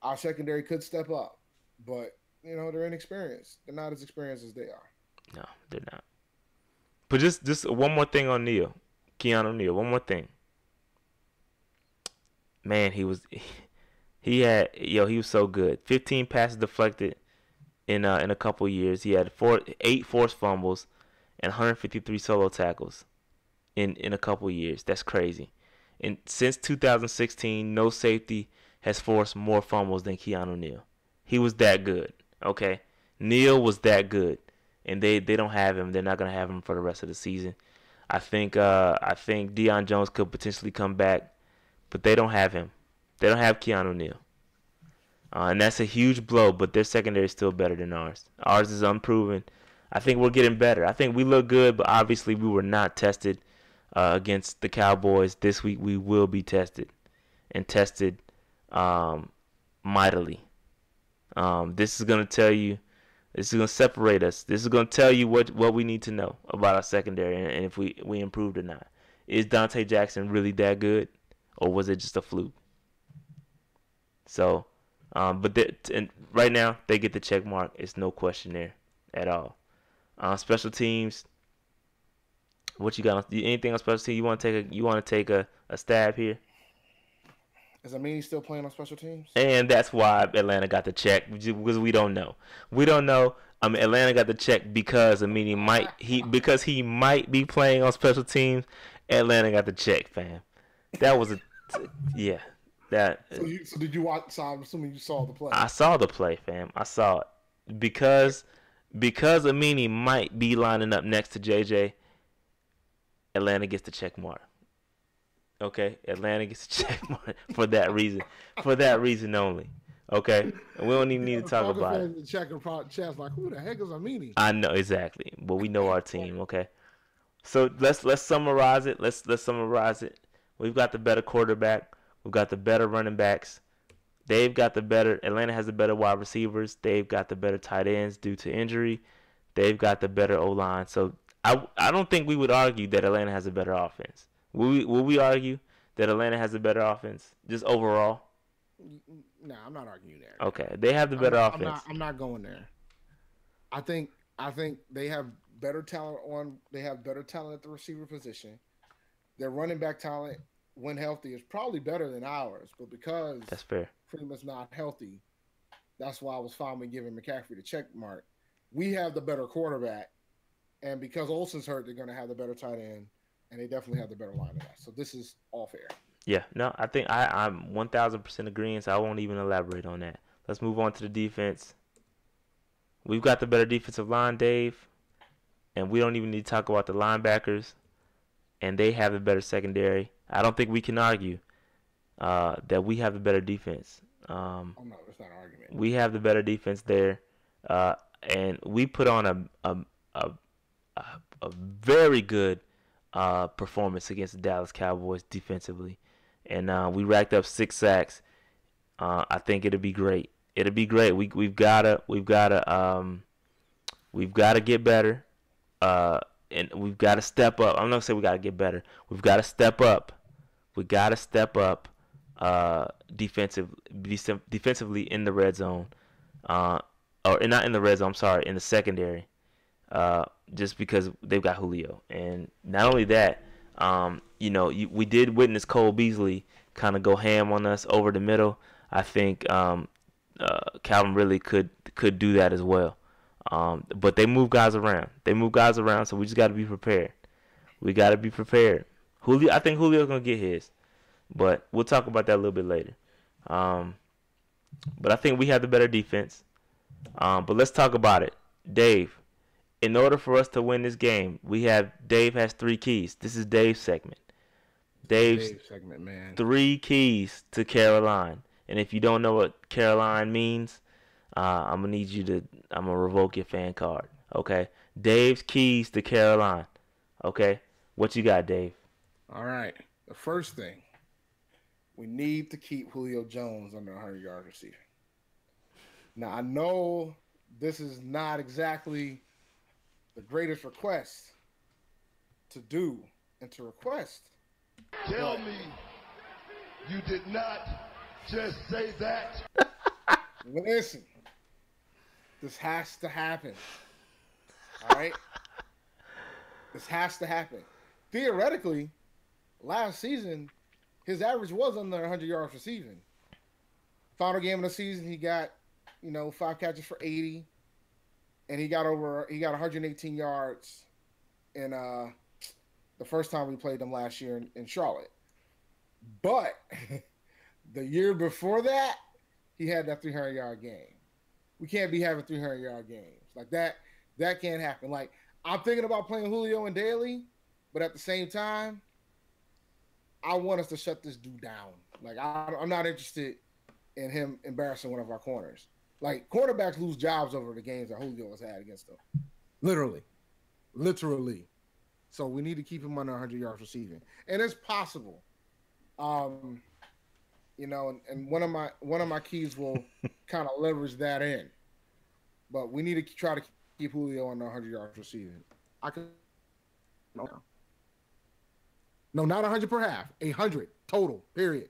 our secondary could step up, but they're inexperienced. They're not as experienced as they are. No, they're not. But just one more thing on Keanu Neal. One more thing. Man, he was so good. 15 passes deflected in a couple years. He had 8 forced fumbles and 153 solo tackles in a couple years. That's crazy. And since 2016, no safety has forced more fumbles than Keanu Neal. He was that good. Okay, Neal was that good, and they don't have him. They're not gonna have him for the rest of the season. I think Deion Jones could potentially come back, but they don't have him. They don't have Keanu Neal. And that's a huge blow, but their secondary is still better than ours. Ours is unproven. I think we're getting better. I think we look good, but obviously we were not tested against the Cowboys. This week we will be tested, and tested mightily. This is going to tell you, this is going to separate us. This is going to tell you what we need to know about our secondary and if we improved or not. Is Dante Jackson really that good, or was it just a fluke? So, and right now they get the check mark. It's no question there at all. Special teams. What you got? Anything on special teams? You want to take a stab here? Is Amini still playing on special teams? And that's why Atlanta got the check, because we don't know. We don't know. Atlanta got the check because Amini he might be playing on special teams. Atlanta got the check, fam. That was yeah. That. So did you watch? So I'm assuming you saw the play. I saw the play, fam. I saw it because Amini might be lining up next to JJ. Atlanta gets the check mark. Okay, Atlanta gets a check mark for that reason. For that reason only. Okay, and we don't even need to talk about it. The check chat's like, who the heck is Amini? I know exactly, but we know our team. Okay, so let's summarize it. Let's summarize it. We've got the better quarterback. We've got the better running backs. Atlanta has the better wide receivers. They've got the better tight ends due to injury. They've got the better O-line. So I don't think we would argue that Atlanta has a better offense. Will we argue that Atlanta has a better offense just overall? No, I'm not arguing there. Okay, they have the better offense. I'm not going there. I think they have better talent They have better talent at the receiver position. Their running back talent, when healthy, is probably better than ours. But because that's fair, Freeman's not healthy, that's why I was finally giving McCaffrey the check mark. We have the better quarterback, and because Olsen's hurt, they're going to have the better tight end. And they definitely have the better line than us. So this is all fair. Yeah, no, I think I'm 1,000% agreeing, so I won't even elaborate on that. Let's move on to the defense. We've got the better defensive line, Dave, and we don't even need to talk about the linebackers, and they have the better secondary. I don't think we can argue that we have the better defense. Oh, no, it's not an argument. We have the better defense there, and we put on a very good performance against the Dallas Cowboys defensively, and we racked up 6 sacks. I think it'll be great. It'll be great. We've gotta get better, and we've got to step up. I'm not gonna say we gotta get better. We've got to step up. We got to step up defensively in the red zone, or not in the red zone. I'm sorry, in the secondary. just because they've got Julio. And not only that, we did witness Cole Beasley kind of go ham on us over the middle. I think Calvin Ridley could do that as well. But they move guys around. So we just got to be prepared. We got to be prepared. I think Julio's going to get his. But we'll talk about that a little bit later. But I think we have the better defense. But let's talk about it. Dave, in order for us to win this game, Dave has 3 keys. This is Dave's segment. Dave's segment, man. 3 keys to Caroline. And if you don't know what Caroline means, I'm going to revoke your fan card. Okay? Dave's keys to Caroline. Okay? What you got, Dave? All right. The first thing, we need to keep Julio Jones under 100 yards receiving. Now, I know this is not exactly the greatest request to do and to request. Tell me you did not just say that. Listen, this has to happen. All right? This has to happen. Theoretically, last season, his average was under 100 yards receiving. Final game of the season, he got, 5 catches for 80, and he got 118 yards in the first time we played them last year in Charlotte. But the year before that, he had that 300-yard game. We can't be having 300-yard games like that. That can't happen. Like, I'm thinking about playing Julio and Daly, but at the same time, I want us to shut this dude down. Like, I'm not interested in him embarrassing one of our corners. Like, quarterbacks lose jobs over the games that Julio has had against them. Literally. So we need to keep him under 100 yards receiving. And it's possible. And one of my keys will kind of leverage that in. But we need to try to keep Julio under 100 yards receiving. No, not 100 per half. 100 total. Period.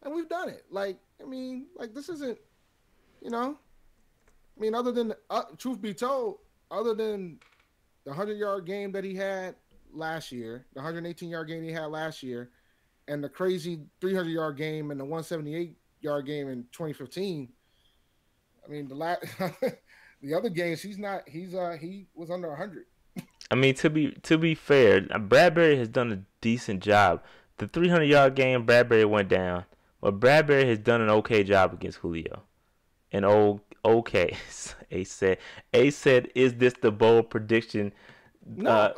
And we've done it. This isn't, other than, truth be told, other than the 100-yard game that he had last year, the 118-yard game he had last year, and the crazy 300-yard game and the 178-yard game in 2015, the other games, he was under 100. To be fair, Bradbury has done a decent job. The 300-yard game, Bradbury went down. But Bradbury has done an okay job against Julio. Okay. A said, is this the bold prediction? No,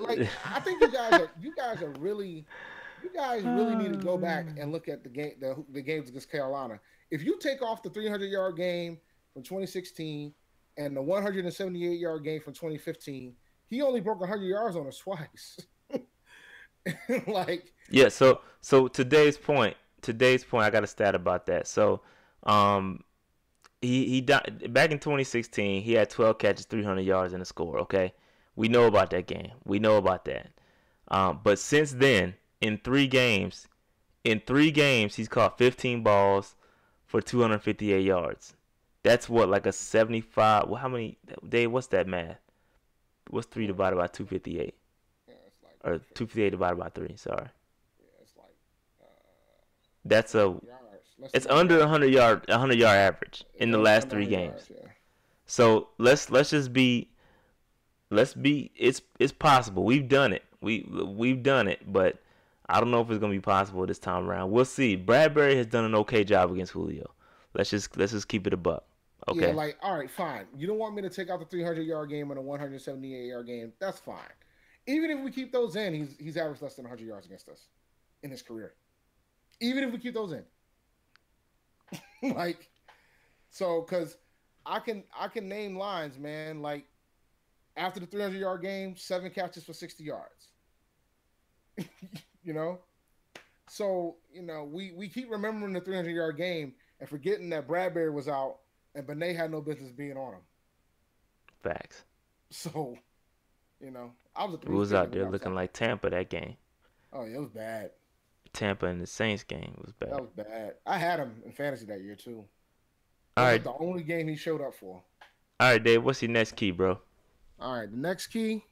I think you guys really need to go back and look at the games against Carolina. If you take off the 300-yard game from 2016 and the 178-yard game from 2015, he only broke 100 yards on us twice. Yeah. So today's point, I got a stat about that. So, he died back in 2016. He had 12 catches, 300 yards, and a score. Okay, we know about that game. We know about that. But since then, in 3 games, he's caught 15 balls for 258 yards. That's what, like a 75. Well, how many? Dave, what's that math? What's 3 divided by 258? Yeah, it's like or 258 divided by 3. Sorry. Yeah, it's like. That's it's under 100 yard average in the last 3 games. Yards, yeah. So let's be. It's possible. We've done it. We've done it, but I don't know if it's gonna be possible this time around. We'll see. Bradbury has done an okay job against Julio. Let's just keep it a buck. Okay. Yeah, all right, fine. You don't want me to take out the 300-yard game and a 178-yard game. That's fine. Even if we keep those in, he's averaged less than 100 yards against us in his career. Even if we keep those in. Because I can name lines, man, like after the 300-yard game, 7 catches for 60 yards. So, we keep remembering the 300-yard game and forgetting that Bradbury was out and Benet had no business being on him. Facts. So, I was we was out there looking like Tampa that game. Oh, yeah, it was bad. Tampa and the Saints game was bad. That was bad. I had him in fantasy that year, too. All right. The only game he showed up for. All right, Dave, what's your next key, bro? All right, the next key,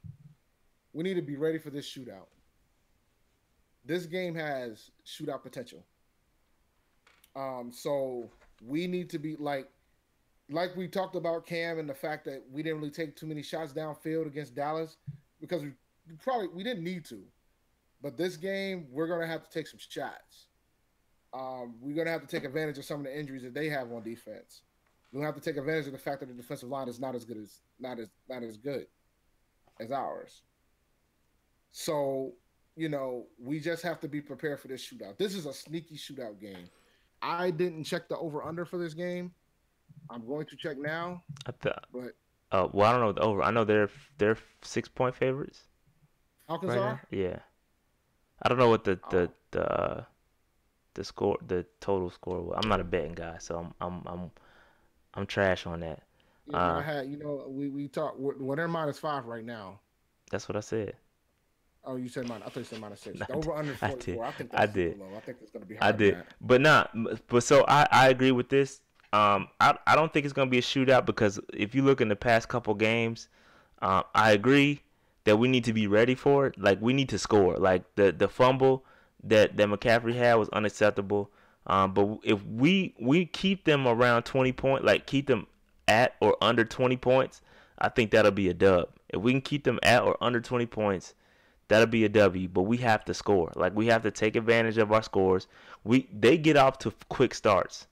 we need to be ready for this shootout. This game has shootout potential. So we need to be like we talked about Cam and the fact that we didn't really take too many shots downfield against Dallas because we didn't need to. But this game, we're gonna have to take some shots. We're gonna have to take advantage of some of the injuries that they have on defense. We're gonna have to take advantage of the fact that the defensive line is not as good as ours. So, we just have to be prepared for this shootout. This is a sneaky shootout game. I didn't check the over/under for this game. I'm going to check now. But well, I don't know the over. I know they're 6-point favorites. Falcons right are? now. Yeah. I don't know what the score, the total score was. I'm not a betting guy, so I'm trash on that. Yeah, I had, we talked. Well, they're -5 right now. That's what I said. Oh, you said minus. I thought you said -6. The over under 44. I think I that's did. super low. I think it's going to be higher. I did, but so I agree with this. I don't think it's going to be a shootout because if you look in the past couple games, I agree that we need to be ready for it. Like, we need to score. Like, the fumble that McCaffrey had was unacceptable. But if we keep them around 20 points, like keep them at or under 20 points, I think that'll be a dub. If we can keep them at or under 20 points, that'll be a W. But we have to score. Like, we have to take advantage of our scores. They get off to quick starts.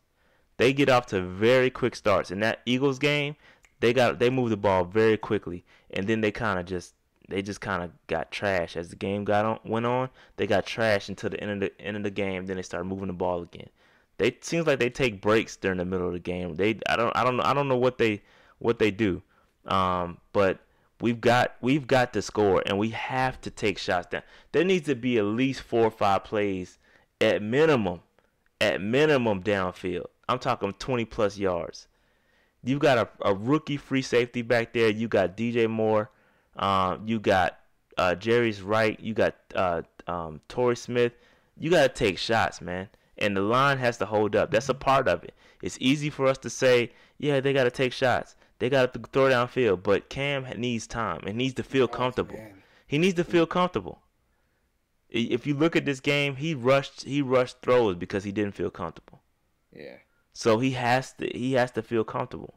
They get off to very quick starts. In that Eagles game, they moved the ball very quickly, and then they just kind of got trashed as the game went on. They got trashed until the end of the game. Then they started moving the ball again. Seems like they take breaks during the middle of the game. I don't know what they do. But we've got to score, and we have to take shots down. There needs to be at least 4 or 5 plays at minimum downfield. I'm talking 20 plus yards. You got a rookie free safety back there. You got DJ Moore. You got Jerry's Wright. You got Torrey Smith. You got to take shots, man. And the line has to hold up. That's a part of it. It's easy for us to say, yeah, they got to take shots. They got to throw downfield. But Cam needs time. It needs to feel comfortable. Man. He needs to feel comfortable. If you look at this game, he rushed throws because he didn't feel comfortable. Yeah. So he has to feel comfortable,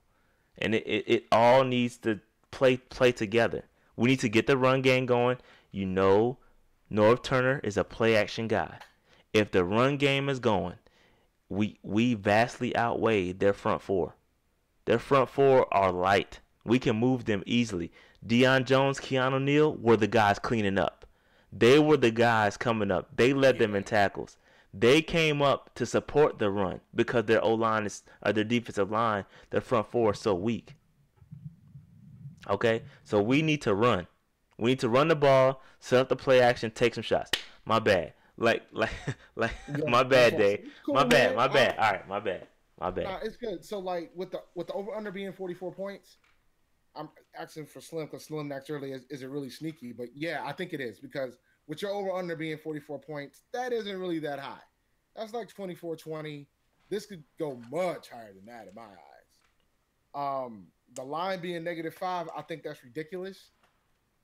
and it all needs to play together. We need to get the run game going. Norv Turner is a play action guy. If the run game is going, we vastly outweigh their front four. Their front four are light. We can move them easily. Deion Jones, Keanu Neal were the guys cleaning up. They were the guys coming up. They led them in tackles. They came up to support the run because their O-line their defensive line, their front four is so weak. Okay? So we need to run. We need to run the ball, set up the play action, take some shots. My bad. Like my bad, Dave. Cool, my bad. man. All right, my bad. It's good. So, like, with the over-under being 44 points, I'm asking for Slim because Slim asked earlier, is it really sneaky? But, yeah, I think it is because with your over-under being 44 points, that isn't really that high. That's like 24-20. This could go much higher than that in my eyes. The line being -5, I think that's ridiculous.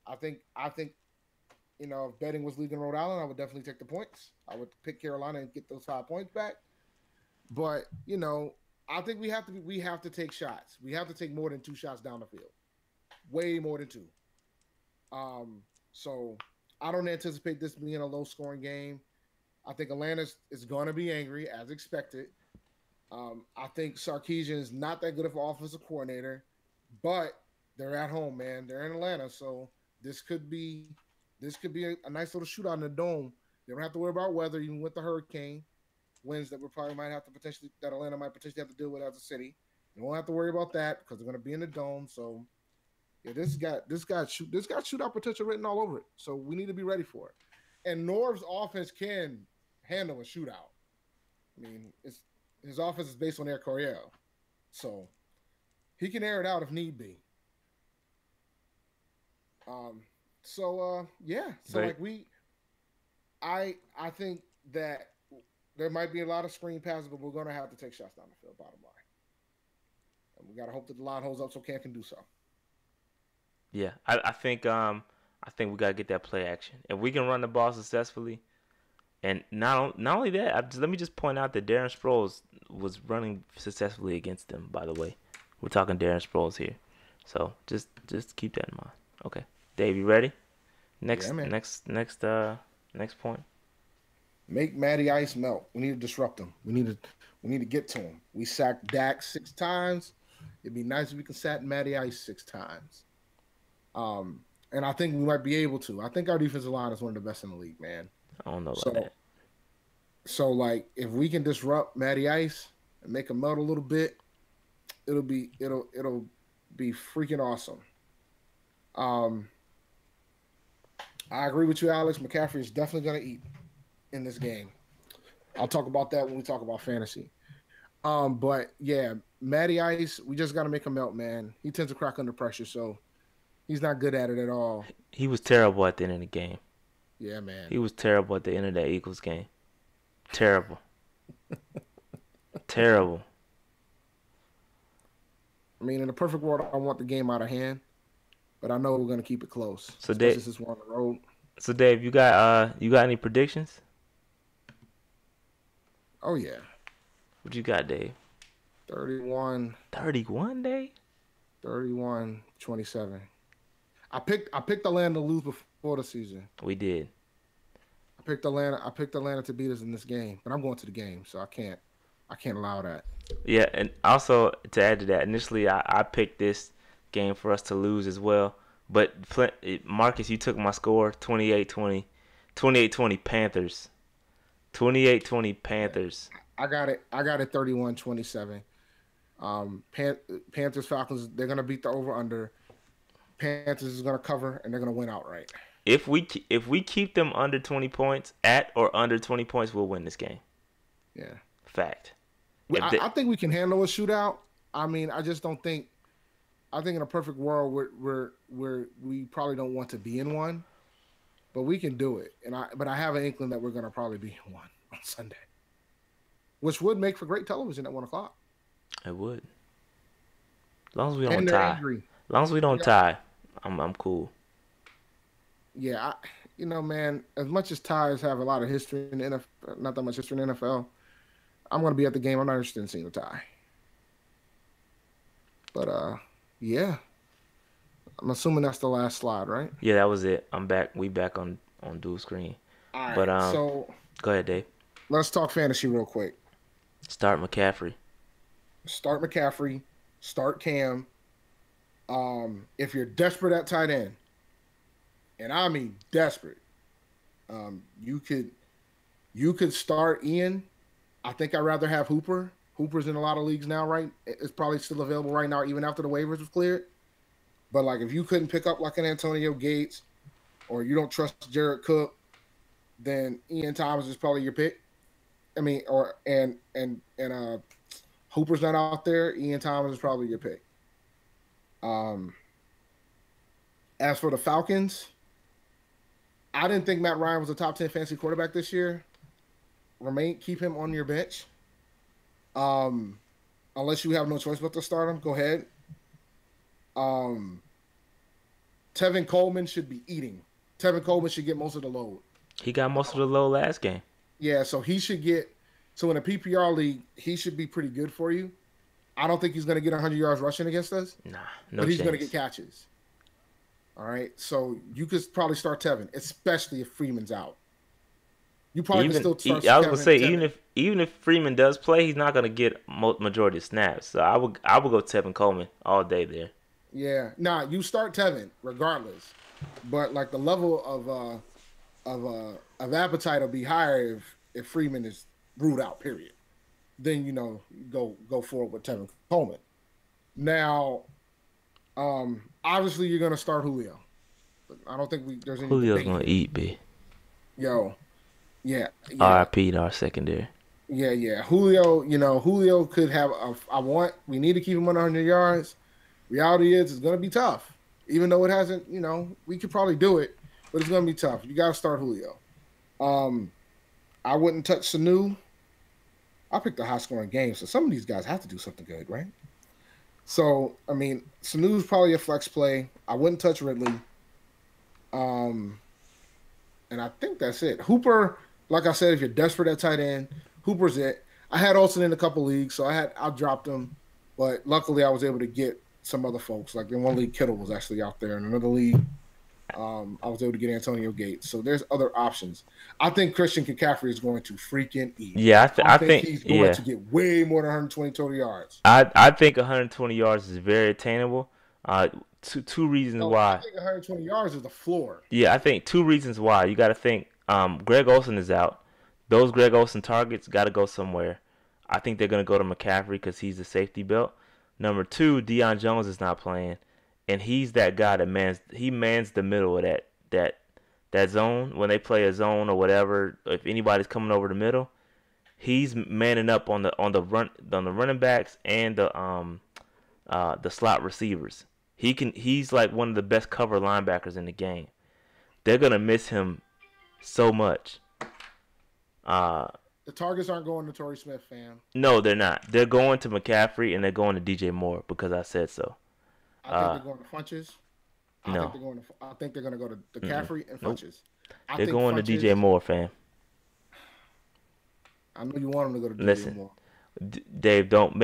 I think if betting was legal in Rhode Island, I would definitely take the points. I would pick Carolina and get those 5 points back. But, I think we have to take shots. We have to take more than 2 shots down the field. Way more than 2. So I don't anticipate this being a low-scoring game. I think Atlanta is going to be angry, as expected. I think Sarkisian is not that good of an offensive coordinator, but they're at home, man. They're in Atlanta, so this could be a nice little shootout in the dome. They don't have to worry about weather, even with the hurricane winds that Atlanta might potentially have to deal with as a city. They won't have to worry about that because they're going to be in the dome. So, yeah, this got shootout potential written all over it. So we need to be ready for it. And Norv's offense can handle a shootout. I mean, his offense is based on Air Coryell, so he can air it out if need be. I think that there might be a lot of screen passes, but we're going to have to take shots down the field, bottom line. And we got to hope that the line holds up so Cam can do so. Yeah, I think we gotta get that play action. If we can run the ball successfully, and not only that, let me just point out that Darren Sproles was running successfully against them. By the way, we're talking Darren Sproles here, so just keep that in mind. Okay, Dave, you ready? Next point. Make Matty Ice melt. We need to disrupt him. We need to get to him. We sacked Dak 6 times. It'd be nice if we can sack Matty Ice 6 times. And I think we might be able to. I think our defensive line is one of the best in the league, man. I don't know about that. So like, if we can disrupt Matty Ice and make him melt a little bit, it'll be freaking awesome. I agree with you, Alex. McCaffrey is definitely going to eat in this game. I'll talk about that when we talk about fantasy. But yeah, Matty Ice, we just got to make him melt, man. He tends to crack under pressure, so he's not good at it at all. He was terrible at the end of the game. Yeah, man. He was terrible at the end of that Eagles game. Terrible. Terrible. I mean, in a perfect world, I want the game out of hand, but I know we're going to keep it close. So Dave, this is one on the road. So Dave, you got any predictions? Oh yeah. What you got, Dave? 31. 31, Dave? 31-27. I picked Atlanta to lose before the season. We did. I picked Atlanta to beat us in this game, but I'm going to the game, so I can't allow that. Yeah, and also to add to that, initially I picked this game for us to lose as well. But Marcus, you took my score, 28-20. 28-20 Panthers. 28-20 Panthers. I got it 31-27. Panthers, Falcons, they're going to beat the over-under. Panthers is going to cover, and they're going to win outright. If we keep them under 20 points, at or under 20 points, we'll win this game. Yeah. Fact. I think we can handle a shootout. I mean, I just don't think – I think in a perfect world where we probably don't want to be in one, but we can do it. But I have an inkling that we're going to probably be in one on Sunday, which would make for great television at 1 o'clock. It would. As long as we don't tie. Angry. As long as we don't tie, I'm cool. Yeah, man, as much as ties have a lot of history in the NFL, not that much history in the NFL, I'm going to be at the game. I'm not interested in seeing a tie. But, yeah. I'm assuming that's the last slide, right? Yeah, that was it. I'm back. We back on dual screen. All right, but, so go ahead, Dave. Let's talk fantasy real quick. Start McCaffrey. Start Cam. If you're desperate at tight end, and I mean desperate, you could start Ian. I think I'd rather have Hooper. Hooper's in a lot of leagues now, right? It's probably still available right now, even after the waivers was cleared. But like, if you couldn't pick up like an Antonio Gates, or you don't trust Jared Cook, then Ian Thomas is probably your pick. I mean, Hooper's not out there. Ian Thomas is probably your pick. As for the Falcons, I didn't think Matt Ryan was a top 10 fantasy quarterback this year. Keep him on your bench. Unless you have no choice but to start him, go ahead. Tevin Coleman should be eating. Tevin Coleman should get most of the load. He got most of the load last game. Yeah, so he should get. So in a PPR league, he should be pretty good for you. I don't think he's going to get 100 yards rushing against us. Nah, but he's going to get catches. All right, so you could probably start Tevin, especially if Freeman's out. You probably can still start. I was going to say, even if Freeman does play, he's not going to get majority of snaps. So I would go Tevin Coleman all day there. Yeah, you start Tevin regardless, but like the level of appetite will be higher if Freeman is ruled out. Period. Then go forward with Tevin Coleman. Now, obviously you're gonna start Julio. I don't think there's any. Julio's gonna eat, B. Yo, yeah. RIP to our secondary. Yeah. Julio could have. We need to keep him under 100 yards. Reality is, it's gonna be tough. Even though it hasn't, we could probably do it, but it's gonna be tough. You gotta start Julio. I wouldn't touch Sanu. I picked a high-scoring game, so some of these guys have to do something good, right? So I mean, Sanu's probably a flex play. I wouldn't touch Ridley. And I think that's it. Hooper, like I said, if you're desperate at tight end, Hooper's it. I had Olsen in a couple leagues, so I dropped him, but luckily I was able to get some other folks. Like in one league, Kittle was actually out there. In another league, I was able to get Antonio Gates. So there's other options. I think Christian McCaffrey is going to freaking eat. Yeah, I think he's going to get way more than 120 total yards. I think 120 yards is very attainable. Two reasons why. I think 120 yards is the floor. Yeah, I think two reasons why. You got to think Greg Olsen is out. Those Greg Olsen targets got to go somewhere. I think they're going to go to McCaffrey because he's the safety belt. Number two, Deion Jones is not playing, and he's that guy that mans the middle of that zone. When they play a zone or whatever, if anybody's coming over the middle, he's manning up on the running backs and the slot receivers. He's like one of the best cover linebackers in the game. They're gonna miss him so much. The targets aren't going to Torrey Smith, fam. No, they're not. They're going to McCaffrey and they're going to DJ Moore because I said so. I think they're going to Funches. No. I think they're going to go to McCaffrey and Funches. Nope. They're going to DJ Moore, fam. I know you want them to go to Listen, DJ Moore. Dave, don't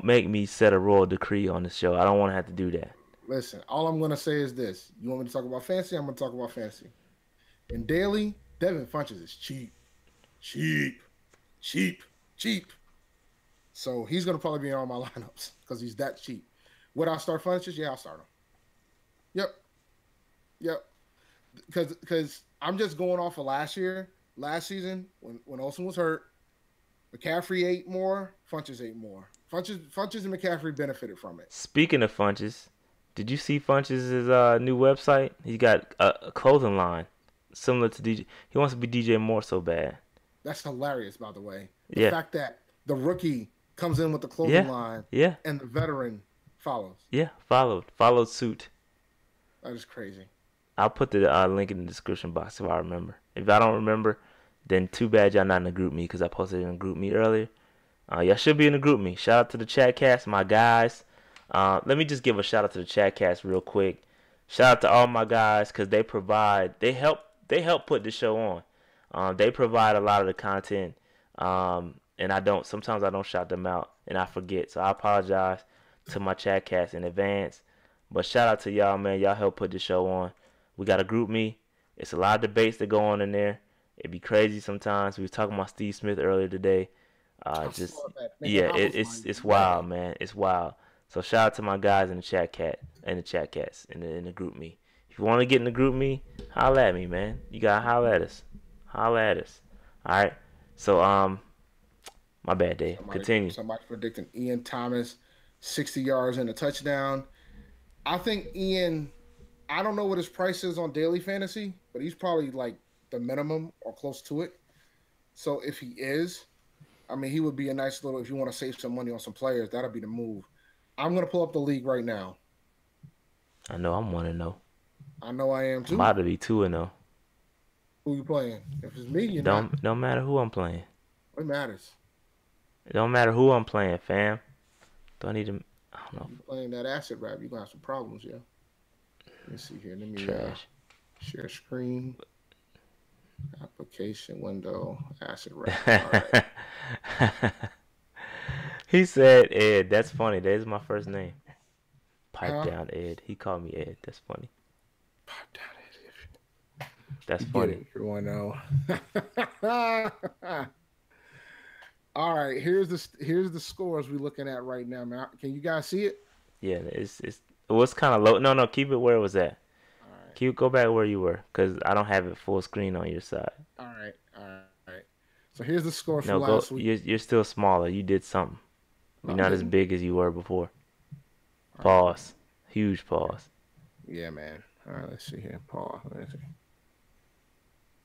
make me set a royal decree on the show. I don't want to have to do that. Listen, all I'm going to say is this. You want me to talk about fantasy? I'm going to talk about fantasy. In daily, Devin Funches is cheap. Cheap. So he's going to probably be in all my lineups because he's that cheap. Would I start Funches? Yeah, I'll start him. Yep. Because I'm just going off of last season, when Olsen was hurt, McCaffrey ate more, Funches ate more. Funches and McCaffrey benefited from it. Speaking of Funches, did you see Funches' new website? He got a clothing line similar to DJ. He wants to be DJ Moore so bad. That's hilarious, by the way. The fact that the rookie comes in with the clothing line and the veteran follows. Yeah, followed suit. That is crazy. I'll put the link in the description box if I remember. If I don't remember, then too bad y'all not in the group me because I posted it in the group me earlier. Y'all should be in the group me. Shout out to the chat cast, my guys. Let me just give a shout out to the chat cast real quick. Shout out to all my guys because they help put the show on. They provide a lot of the content, and sometimes I don't shout them out and I forget. So I apologize to my chat cast in advance. But shout out to y'all, man. Y'all help put the show on. We got a group me. It's a lot of debates that go on in there. It'd be crazy sometimes. We was talking about Steve Smith earlier today. It's wild, man. It's wild. So shout out to my guys in the chat cast in the group me. If you want to get in the group me, holla at me, man. You gotta holla at us. All right. So my bad, Dave. Continue. Somebody predicting Ian Thomas 60 yards and a touchdown. I think Ian, I don't know what his price is on daily fantasy, but he's probably like the minimum or close to it. So if he is, I mean, he would be a nice little, if you want to save some money on some players, that'll be the move. I'm going to pull up the league right now. I know I'm 1-0. I know I am too. I'm about to be 2-0. Who you playing? If it's me, don't matter who I'm playing. What matters? It don't matter who I'm playing, fam. Don't need to. I don't know. You playing that acid rap, you're gonna have some problems, yeah. Let me see here. Let me share screen. Application window. Acid rap. All right. He said Ed. That's funny. That is my first name. Pipe down Ed. He called me Ed. That's funny. Pipe down Ed. That's funny. Everyone know. All right, here's the scores we're looking at right now, man. Can you guys see it? Yeah, it's kind of low. No, keep it where it was at. All right. Go back where you were, cause I don't have it full screen on your side. All right. So here's the score for last week. You're still smaller. You did something. You're not as big as you were before. Pause. Huge pause. Yeah, man. All right, let's see here. Pause. Let's see.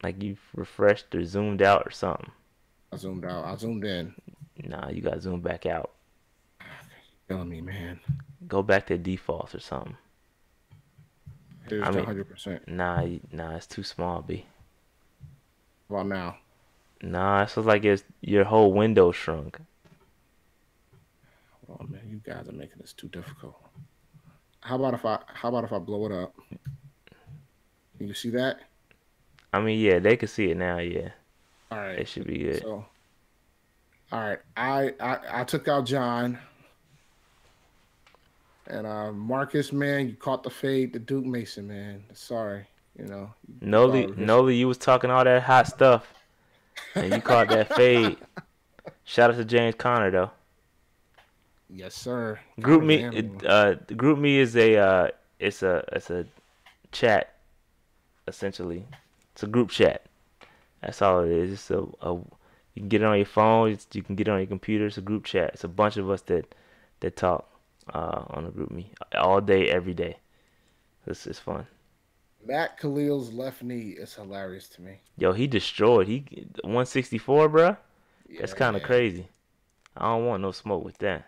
Like you refreshed or zoomed out or something. I zoomed out. I zoomed in. Nah, you got to zoom back out. You're killing me, man. Go back to defaults or something. Here's 100%. Nah, it's too small, B. Well, now. Nah, it feels like your whole window shrunk. Oh man, you guys are making this too difficult. How about if I blow it up? Can you see that? I mean, yeah, they can see it now. Yeah, All right. it should be good. So, all right. I took out John. And Marcus, man, you caught the fade to Duke Mason, man. Sorry, you know. Noli, you was talking all that hot stuff, and you caught that fade. Shout out to James Conner though. Yes, sir. Group me is a it's a chat, essentially. It's a group chat. That's all it is. It's you can get it on your phone. You can get it on your computer. It's a group chat. It's a bunch of us that talk on the group me all day, every day. This is fun. Matt Khalil's left knee is hilarious to me. Yo, he destroyed. 164, bro. Yeah, That's kind of crazy. I don't want no smoke with that.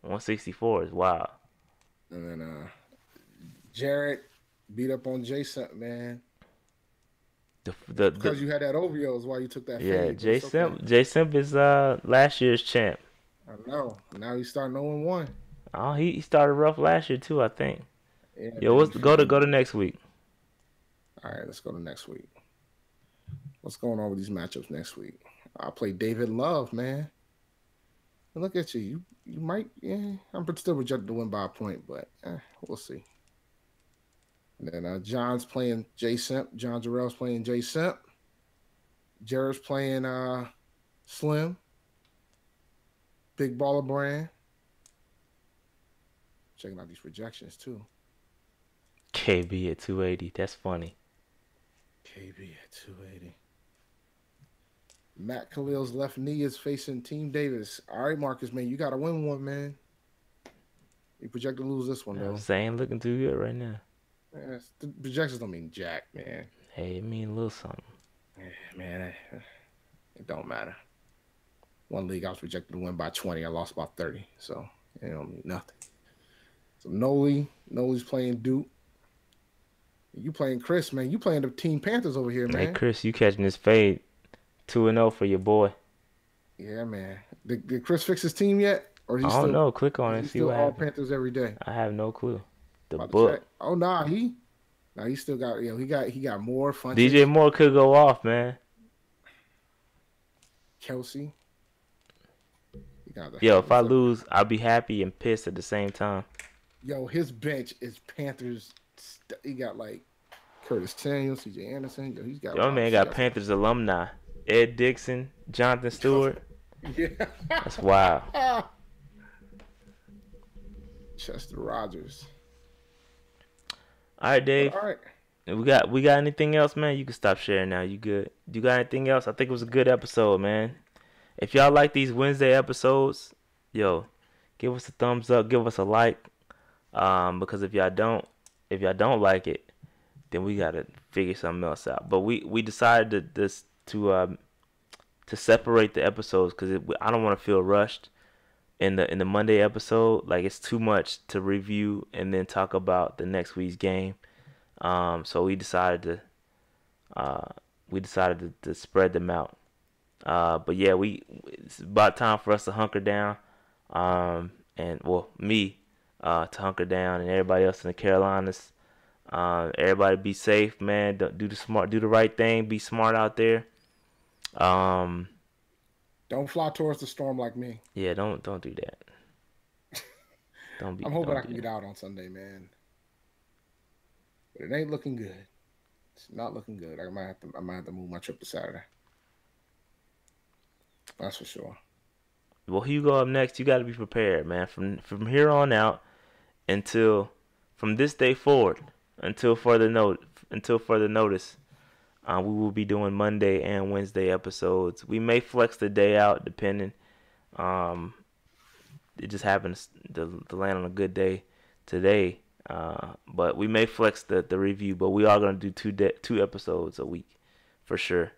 164 is wild. And then Jarrett beat up on Jason, man. Because you had that OVO is why you took that fade. Yeah, J Simp is last year's champ. I know. Now he's starting 0-1. Oh, he started rough last year too, I think. Yeah, Yo, go to next week. All right, let's go to next week. What's going on with these matchups next week? I play David Love, man. And look at you. You might, yeah. I'm still projected to win by a point, but we'll see. And then John's playing J Simp. John Jarrell's playing J Simp. Jared's playing Slim. Big Baller Brand. Checking out these projections too. KB at 280. That's funny. KB at 280. Matt Khalil's left knee is facing Team Davis. All right, Marcus, man, you got to win one, man. You project to lose this one, though. Ain't looking too good right now. Yeah, the projections don't mean jack, man. Hey, it mean a little something. Yeah, man, it don't matter. One league I was projected to win by 20. I lost by 30, so it don't mean nothing. So Noli's playing Duke. You playing Chris, man. You playing the Team Panthers over here, man. Hey, Chris, you catching this fade. 2-0 for your boy. Yeah, man. Did Chris fix his team yet? Or I don't know. Click on it and see what happens. Panthers every day. I have no clue. The book. Oh he still got he got more fun. DJ Moore could go off, man. Kelsey. Yo, if I lose, I'll be happy and pissed at the same time. Yo, his bench is Panthers. He got like Curtis Samuel, CJ Anderson. Yo, he's got. Yo, man got Panthers alumni. Ed Dixon, Jonathan Stewart. Yeah. That's wild. Chester Rogers. All right, Dave. All right. We got anything else, man? You can stop sharing now. You good? You got anything else? I think it was a good episode, man. If y'all like these Wednesday episodes, yo, give us a thumbs up, give us a like. Because if y'all don't like it, then we gotta figure something else out. But we decided to separate the episodes because I don't want to feel rushed in the Monday episode. Like it's too much to review and then talk about the next week's game. So we decided to spread them out. But yeah, it's about time for us to hunker down. Me to hunker down, and everybody else in the Carolinas. Everybody be safe, man. Do the right thing. Be smart out there. Don't fly towards the storm like me. Yeah, don't do that. I'm hoping I can get out on Sunday, man. But it ain't looking good. It's not looking good. I might have to move my trip to Saturday. That's for sure. Well, who you go up next? You got to be prepared, man. From here on out from this day forward until further notice, we will be doing Monday and Wednesday episodes. We may flex the day out depending. It just happens to land on a good day today. But we may flex the review, but we are gonna do two episodes a week for sure.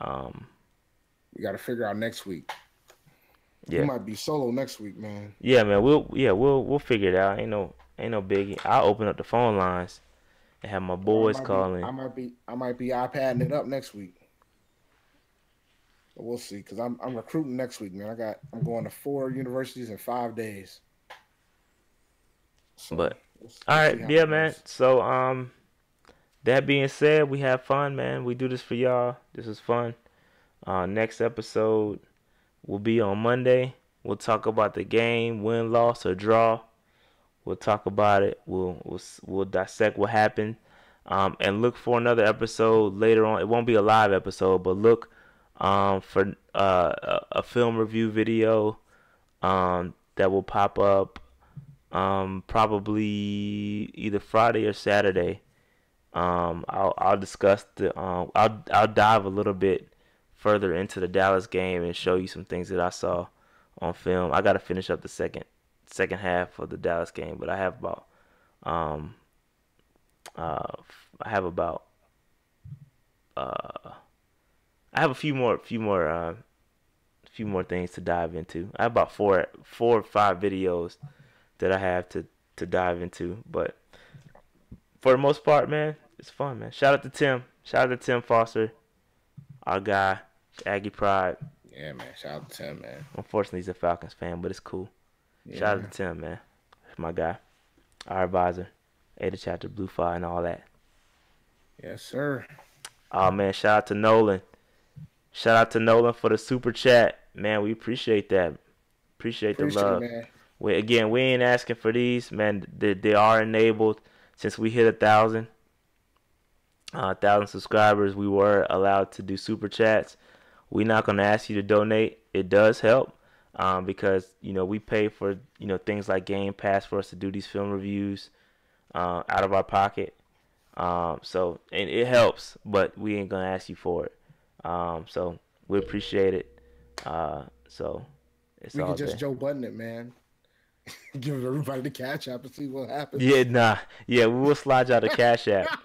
We got to figure out next week. Yeah, you might be solo next week, man. Yeah, man. We'll figure it out. Ain't no biggie. I'll open up the phone lines and have my boys call in. I might be iPadding it up next week. But we'll see, because I'm recruiting next week, man. I'm going to 4 universities in 5 days. So But we'll all right, see how yeah, it man. goes. So that being said, we have fun, man. We do this for y'all. This is fun. Next episode will be on Monday. We'll talk about the game, win, loss, or draw. We'll talk about it. We'll dissect what happened. And look for another episode later on. It won't be a live episode, but look for a film review video that will pop up probably either Friday or Saturday. I'll discuss I'll dive a little bit further into the Dallas game and show you some things that I saw on film. I got to finish up the second half of the Dallas game, but I have about I have a few more things to dive into. I have about four or five videos that I have to dive into, but for the most part, man, it's fun, man. Shout out to Tim. Shout out to Tim Foster, our guy, Aggie Pride. Yeah, man. Shout out to Tim, man. Unfortunately, he's a Falcons fan, but it's cool. Yeah. Shout out to Tim, man. My guy, our advisor, Ada Chapter, Blue Fire, and all that. Yes, sir. Oh, man, shout out to Nolan. Shout out to Nolan for the super chat. Man, we appreciate that. Appreciate the love. It, man. We ain't asking for these, man. They are enabled. Since we hit 1,000 subscribers, we were allowed to do super chats. We're not going to ask you to donate. It does help because, we pay for, things like Game Pass for us to do these film reviews out of our pocket. So, and it helps, but we ain't going to ask you for it. So, we appreciate it. So, it's we all can just there. Joe Budden it, man. Give everybody the Cash App and see what happens. Yeah, we will slide y'all the Cash App.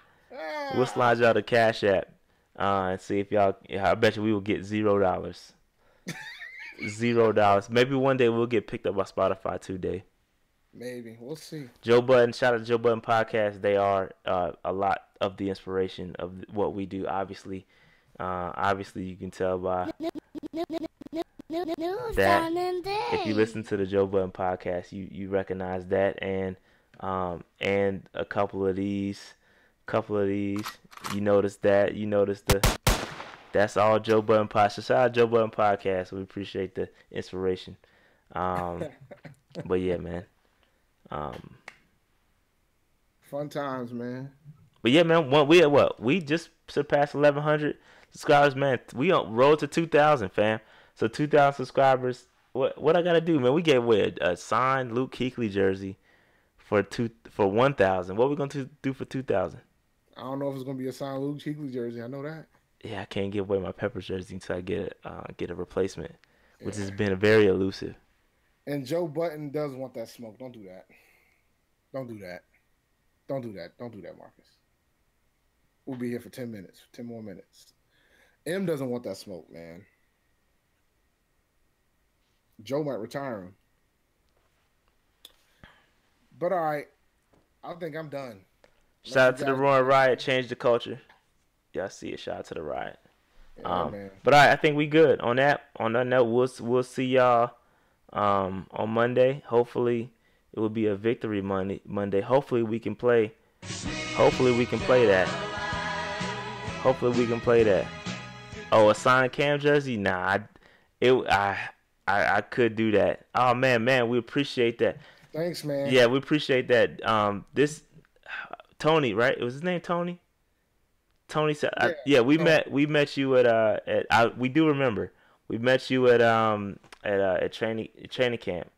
We'll slide y'all the Cash App and see if y'all. I bet you we will get $0. $0. Maybe one day we'll get picked up by Spotify too, Dave. Maybe we'll see. Joe Budden, shout out to Joe Budden Podcast. They are a lot of the inspiration of what we do. Obviously, you can tell by that. If you listen to the Joe Budden Podcast, you recognize that, and a couple of these, you notice that, that's all Joe Budden Podcast. So shout out Joe Budden Podcast. We appreciate the inspiration. But yeah, man. Fun times, man. But yeah, man. We just surpassed 1,100 subscribers, man. We on road to 2,000, fam. So 2,000 subscribers. What I gotta do, man? We gave away a signed Luke Kuechly jersey for 1,000. What we gonna do for 2,000? I don't know if it's gonna be a signed Luke Kuechly jersey. I know that. Yeah, I can't give away my Peppers jersey until I get a replacement, which has been very elusive. And Joe Budden does want that smoke. Don't do that. Don't do that. Don't do that. Don't do that, Marcus. We'll be here for 10 minutes. 10 more minutes. M doesn't want that smoke, man. Joe might retire him. But all right. I think I'm done. Shout out to the Roaring Riot. Change the culture. Yeah, I see it. Shout out to the Riot. Yeah, man. But all right, I think we good on that. On that note, we'll see y'all on Monday. Hopefully, it will be a victory Monday. Hopefully, we can play. Hopefully, we can play that. Oh, a signed Cam jersey? Nah, I could do that. Oh man, we appreciate that. Thanks, man. Yeah, we appreciate that. This Tony, right? It was his name, Tony. Tony said, "Yeah, we met you at we do remember. We met you at training camp.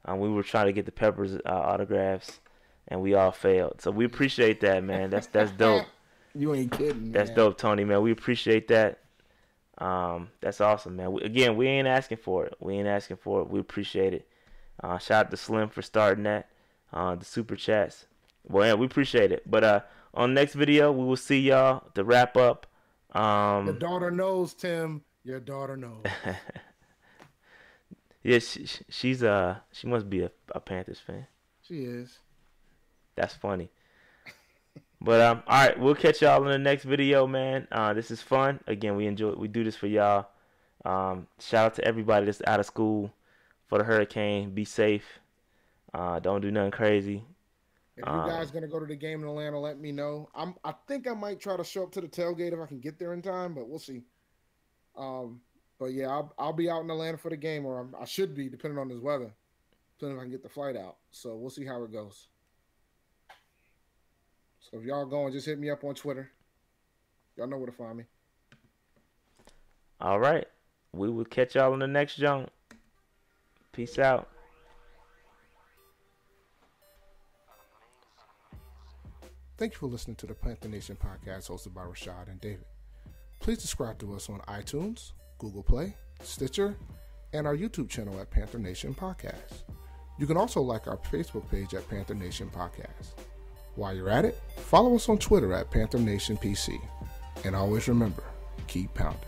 We were trying to get the Peppers autographs, and we all failed. So we appreciate that, man. That's dope. You ain't kidding, man. That's dope, Tony, man. We appreciate that. That's awesome, man. We ain't asking for it. We appreciate it. Shout out to Slim for starting that. The super chats. Well, yeah, we appreciate it. But on the next video, we will see y'all to wrap up. Your daughter knows, Tim. Your daughter knows. Yeah, she must be a Panthers fan. She is. That's funny. But all right, we'll catch y'all in the next video, man. This is fun. Again, we do this for y'all. Shout out to everybody that's out of school for the hurricane. Be safe. Don't do nothing crazy. If you guys gonna go to the game in Atlanta, let me know. I think I might try to show up to the tailgate if I can get there in time, but we'll see. But yeah, I'll be out in Atlanta for the game, or I should be, depending on this weather, depending if I can get the flight out. So we'll see how it goes. So if y'all going, just hit me up on Twitter. Y'all know where to find me. All right. We will catch y'all in the next junk. Peace out. Thank you for listening to the Panther Nation podcast hosted by Rashad and David. Please subscribe to us on iTunes, Google Play, Stitcher, and our YouTube channel at Panther Nation Podcast. You can also like our Facebook page at Panther Nation Podcast. While you're at it, follow us on Twitter at Panther Nation PC. And always remember, keep pounding.